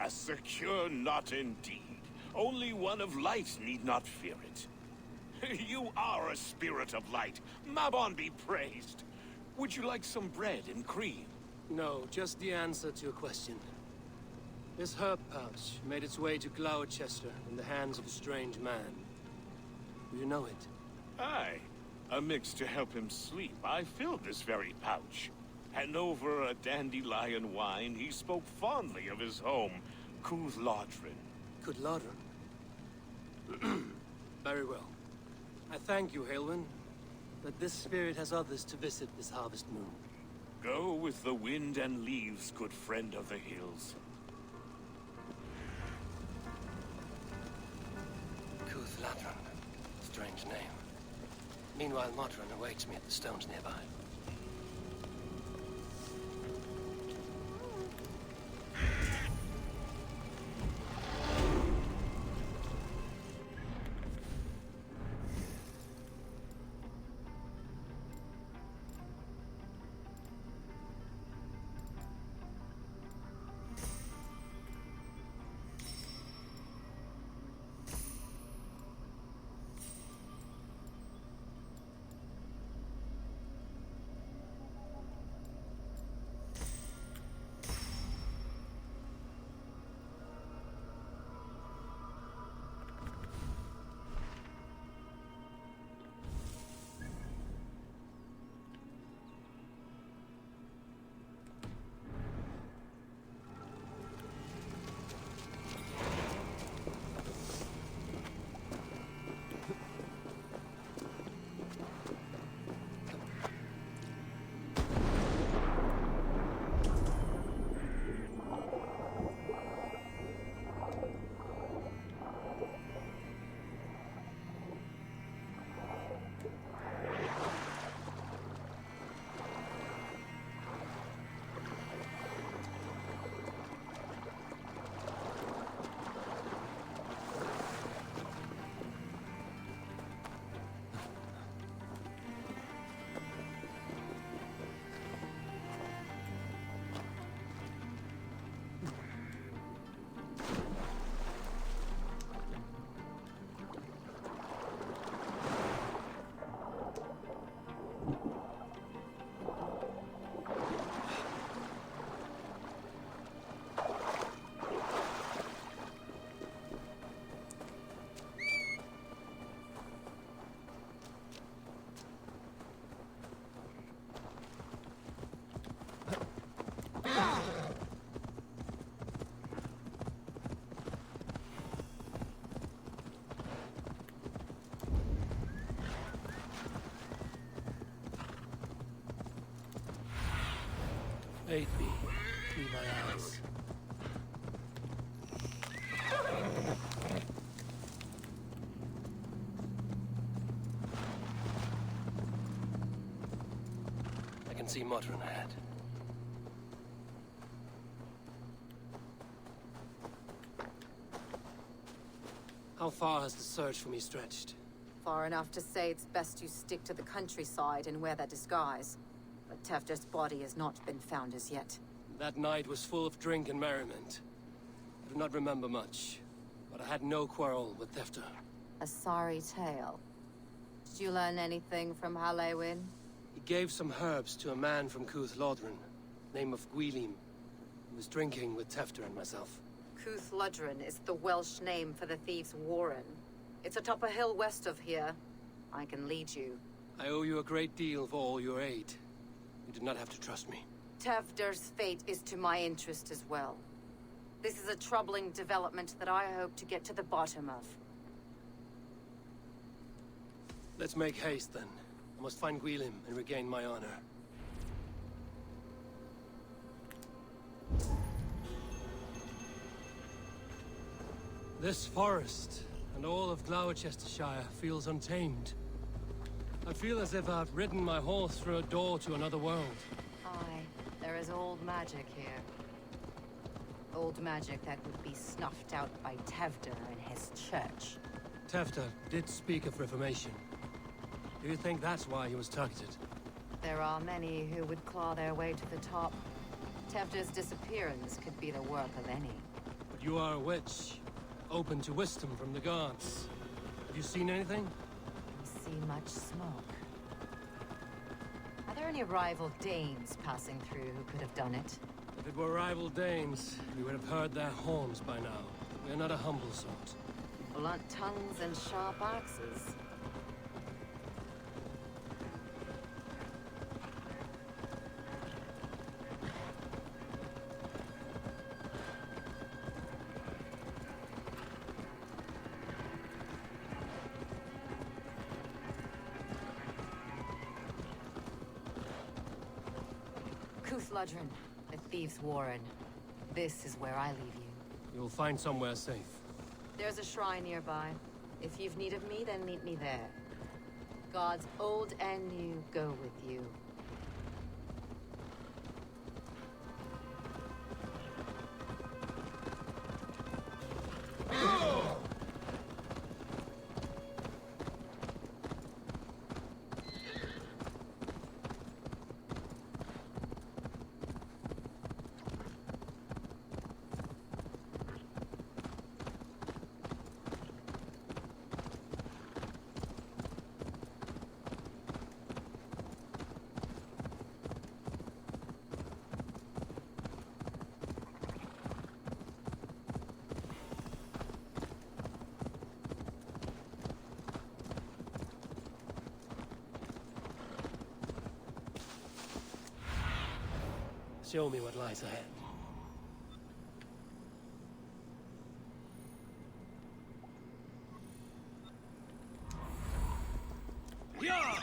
A secure knot indeed. Only one of light need not fear it. You are a spirit of light. Mabon be praised. Would you like some bread and cream?
No, just the answer to a question. This herb pouch made its way to Gloucester in the hands of a strange man. Do you know it?
Aye. A mix to help him sleep. I filled this very pouch. And over a dandelion wine, he spoke fondly of his home, Cooth-Lodrin.
Cooth-Lodrin? Very well. I thank you, Halwyn, but this spirit has others to visit this harvest moon.
Go with the wind and leaves, good friend of the hills.
Cooth-Lodrin. Strange name. Meanwhile, Modron awaits me at the stones nearby. Aid me, be my eyes. I can see Modron ahead. How far has the search for me stretched?
Far enough to say it's best you stick to the countryside and wear that disguise. But Tefter's body has not been found as yet.
That night was full of drink and merriment. I do not remember much, but I had no quarrel with Thefter.
A sorry tale. Did you learn anything from Halewin?
He gave some herbs to a man from Cuth Lodren, name of Gwylim. He was drinking with Tefter and myself.
Cuth Lodren is the Welsh name for the thieves' warren. It's atop a hill west of here. I can lead you.
I owe you a great deal for all your aid. You did not have to trust me.
Tevder's fate is to my interest as well. This is a troubling development that I hope to get to the bottom of.
Let's make haste, then. I must find Gwylim and regain my honor. This forest and all of Gloucestershire feels untamed. I feel as if I've ridden my horse through a door to another world.
Aye, there is old magic here. Old magic that would be snuffed out by Tevder and his church.
Tefter did speak of reformation. Do you think that's why he was targeted?
There are many who would claw their way to the top. Tevder's disappearance could be the work of any.
But you are a witch, open to wisdom from the gods. Have you seen anything?
I see much smoke. Are there any rival Danes passing through who could have done it?
If it were rival Danes, we would have heard their horns by now. We are not a humble sort.
Blunt tongues and sharp axes. Cuth Lodren, the thieves' warren. This is where I leave you.
You'll find somewhere safe.
There's a shrine nearby. If you've need of me, then meet me there. Gods old and new go with you.
Show me what lies ahead. Yeah!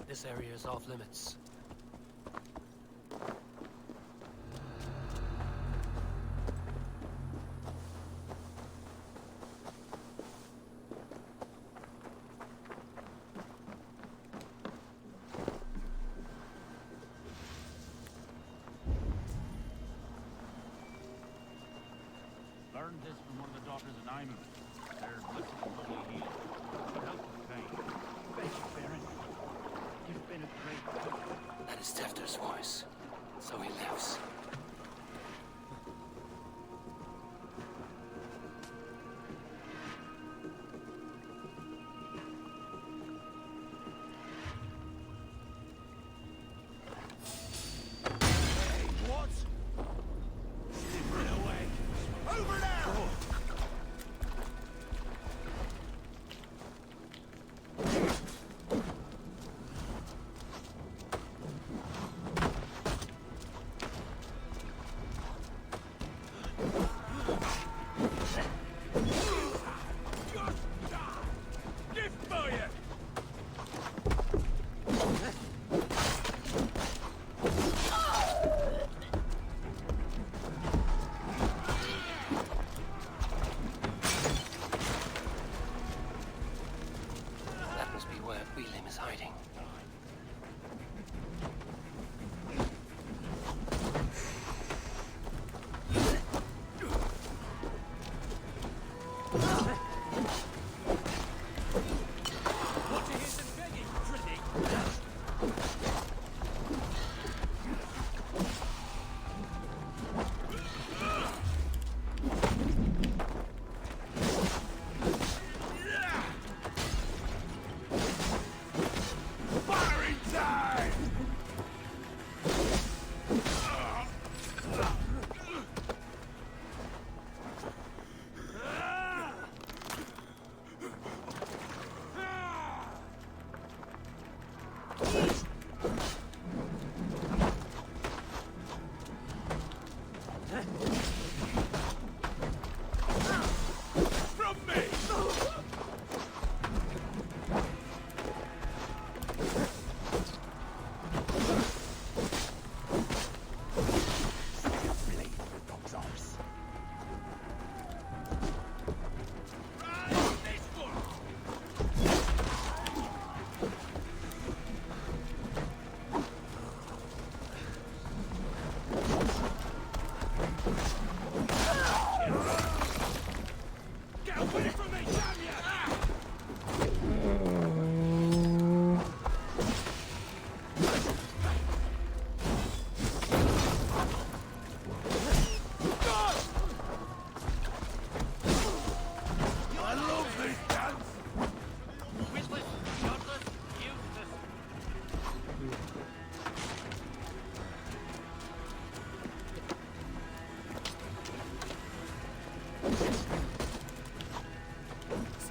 This area is off limits.
Learned this from one of the daughters of Aimu. They're blessed and holy healed. What help with pain? Thank you, Baron. You've been a great help.
That is Tefter's voice. So he lives.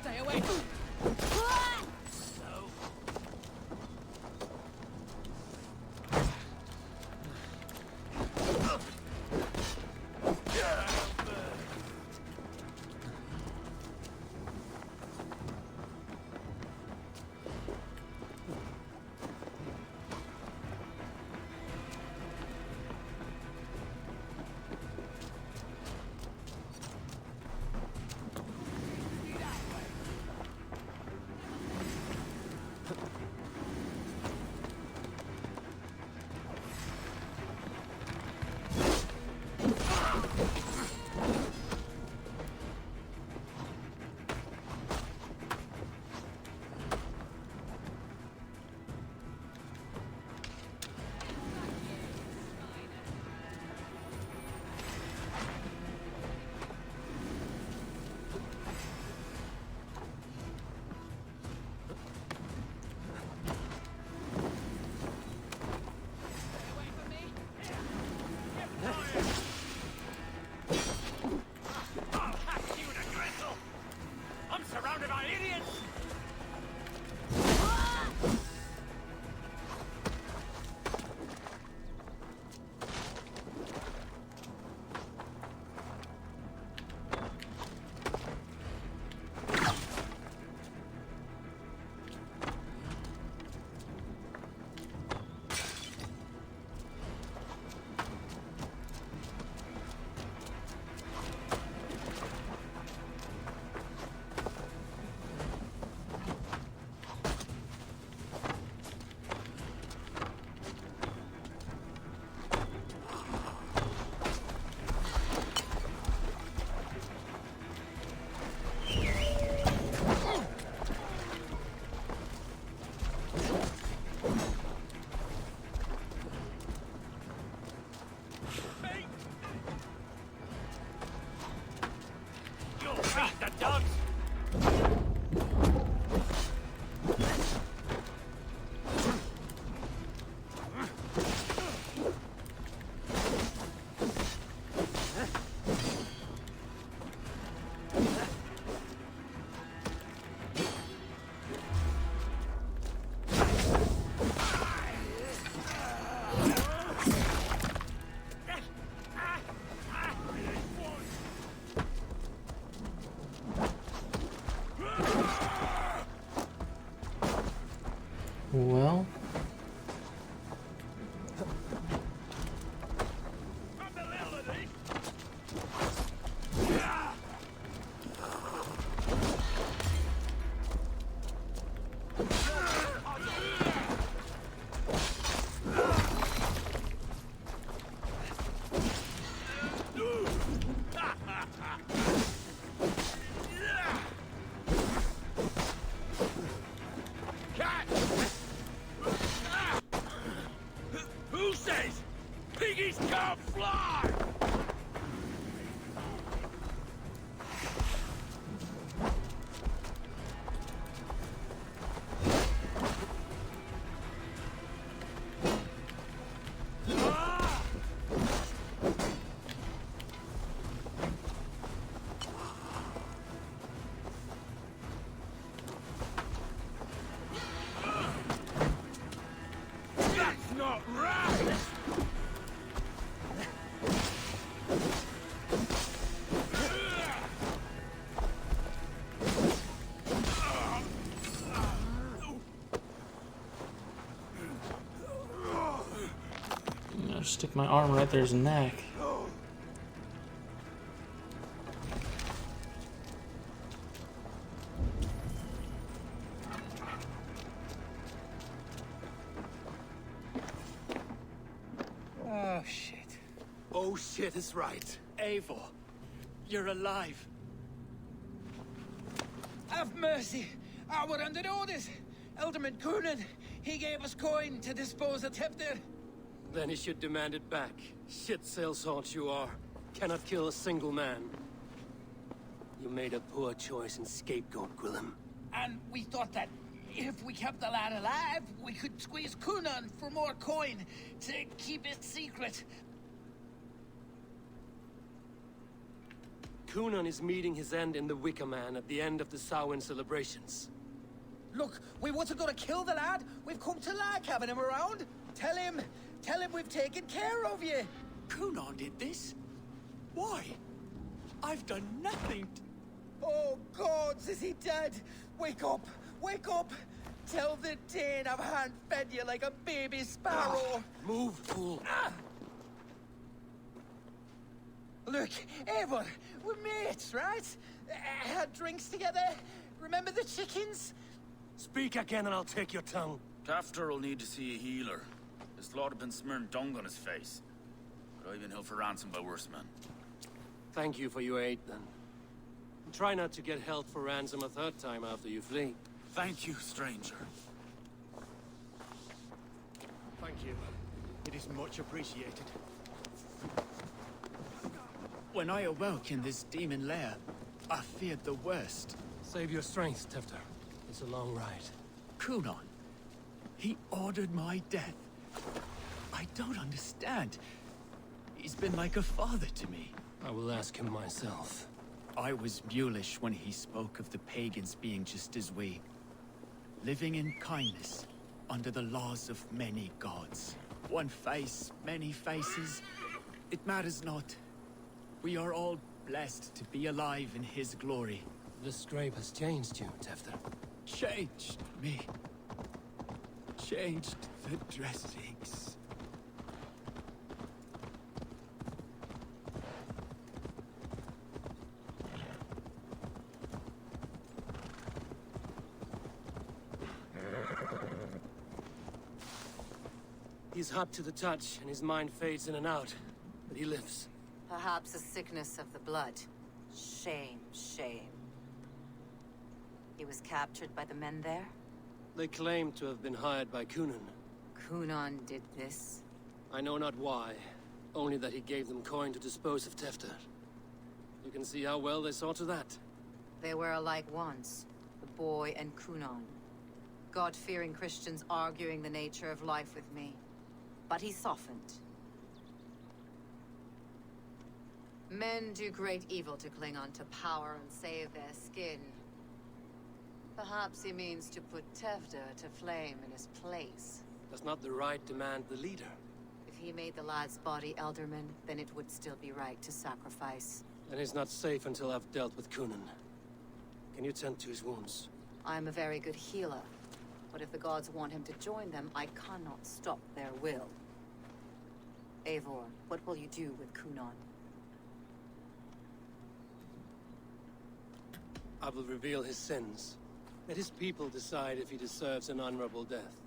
Stay away.
Well, just stick my arm right there his neck.
Oh, shit.
Oh shit is right.
Eivor, you're alive. Have mercy. We're under orders. Alderman Coonan, he gave us coin to dispose of Tefter.
Then he should demand it back. Shit salt you are. Cannot kill a single man. You made a poor choice in scapegoat, Gwillem.
And we thought that if we kept the lad alive, we could squeeze Coonan for more coin to keep it secret.
Coonan is meeting his end in the Wicker Man at the end of the Samhain celebrations.
Look, we wasn't gonna kill the lad. We've come to like having him around. Tell him we've taken care of you.
Coonan did this? Why? I've done nothing.
Oh, gods, is he dead? Wake up! Wake up! Tell the Dane I've hand-fed you like a baby sparrow.
Move, fool.
Look, Eivor, we're mates, right? Had drinks together. Remember the chickens?
Speak again and I'll take your tongue.
Tafter will need to see a healer. His lord have been smearing dung on his face. But I've been held for ransom by worse men.
Thank you for your aid, then. Try not to get held for ransom a third time after you flee.
Thank you, stranger.
Thank you. It is much appreciated. When I awoke in this demon lair, I feared the worst.
Save your strength, Tefter. It's a long ride.
Coonan, he ordered my death. I don't understand. He's been like a father to me.
I will ask him myself.
I was mulish when he spoke of the pagans being just as we. Living in kindness, under the laws of many gods. One face, many faces. It matters not. We are all blessed to be alive in his glory.
The scrape has changed you, Tefter.
Changed me. Changed the dressings.
He's hot to the touch, and his mind fades in and out. But he lives.
Perhaps a sickness of the blood. Shame, shame. He was captured by the men there?
They claim to have been hired by Coonan.
Coonan did this?
I know not why. Only that he gave them coin to dispose of Tefter. You can see how well they saw to that.
They were alike once, the boy and Coonan. God-fearing Christians arguing the nature of life with me. But he softened. Men do great evil to cling on to power and save their skin. Perhaps he means to put Tefter to flame in his place.
Does not the right demand the leader?
If he made the lad's body Elderman, then it would still be right to sacrifice.
Then he's not safe until I've dealt with Coonan. Can you tend to his wounds?
I am a very good healer. But if the gods want him to join them, I cannot stop their will. Eivor, what will you do with Coonan?
I will reveal his sins. Let his people decide if he deserves an honorable death.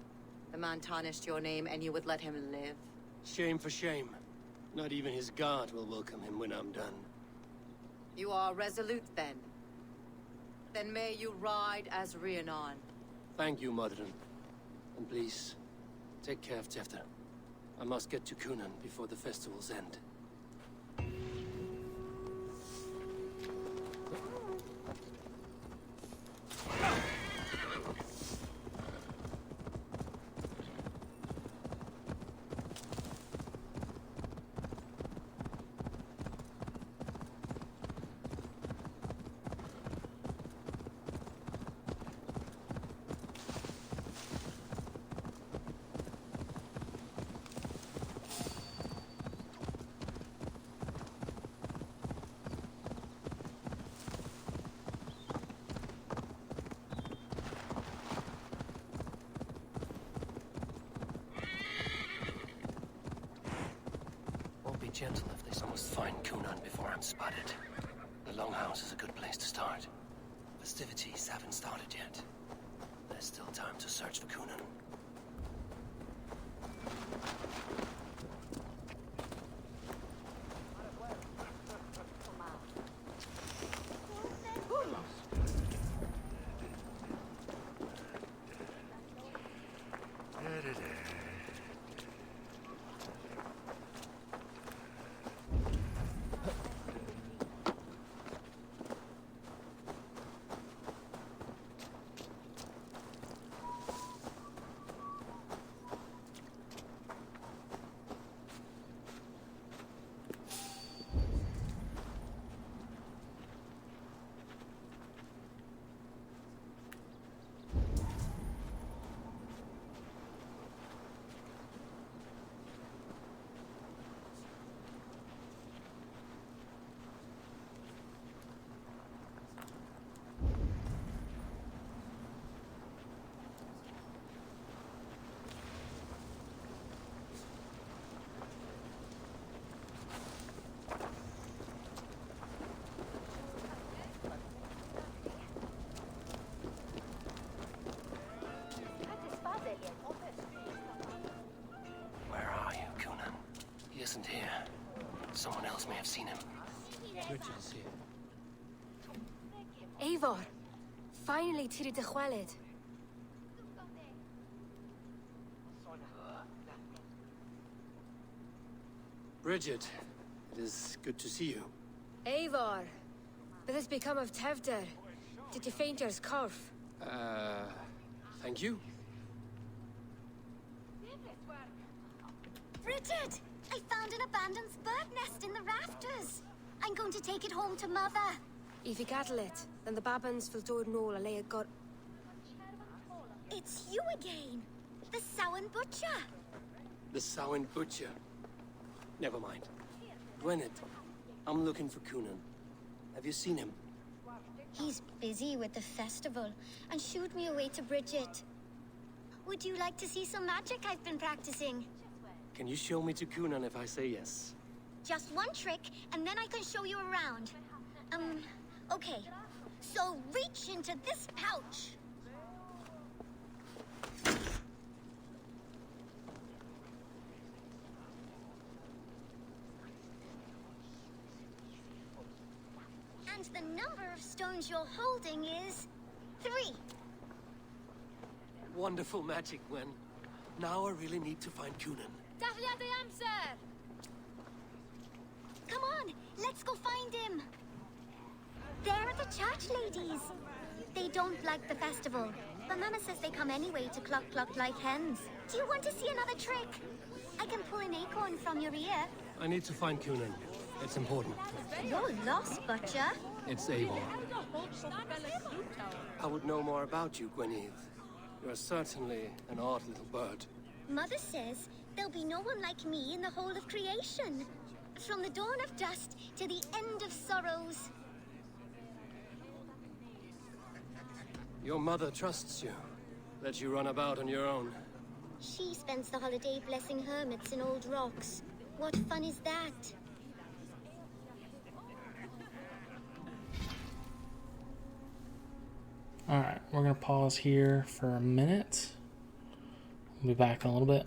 The man tarnished your name and you would let him live?
Shame for shame. Not even his guard will welcome him when I'm done.
You are resolute then. Then may you ride as Rhiannon.
Thank you, Modern. And please, take care of Tefter. I must get to Coonan before the festival's end.
gentle if they must find Cunan before I'm spotted. The Longhouse is a good place to start. Festivities haven't started yet. There's still time to search for Cunan. Where are you, Cunan? He isn't here. Someone else may have seen him.
Richard is here.
Eivor, finally tiri de chwaled.
Bridget, it is good to see you.
Eivor, what has become of Tevder? Did you faint your scarf?
Thank you.
Bridget! I found an abandoned bird nest in the rafters. I'm going to take it home to Mother.
If you cattle it, then the babans will do no a got.
It's you again. The Samhain Butcher.
The Samhain Butcher. Never mind. Gwyneth, I'm looking for Cunan. Have you seen him?
He's busy with the festival and shooed me away to Bridget. Would you like to see some magic I've been practicing?
Can you show me to Cunan if I say yes?
Just one trick, and then I can show you around. Okay. So reach into this pouch. And the number of stones you're holding is 3.
Wonderful magic, Gwen. Now I really need to find Cunan.
Dafliad the answer!
Come on, let's go find him. There are the church ladies. They don't like the festival, but Mama says they come anyway to cluck cluck like hens. Do you want to see another trick? I can pull an acorn from your ear.
I need to find Cunan. It's important.
You're lost, Butcher.
It's Eivor. I would know more about you, Gwyneth. You're certainly an odd little bird.
Mother says there'll be no one like me in the whole of creation. From the dawn of dust to the end of sorrows.
Your mother trusts you. Lets you run about on your own.
She spends the holiday blessing hermits in old rocks. What fun is that?
Alright, we're going to pause here for a minute. We'll be back in a little bit.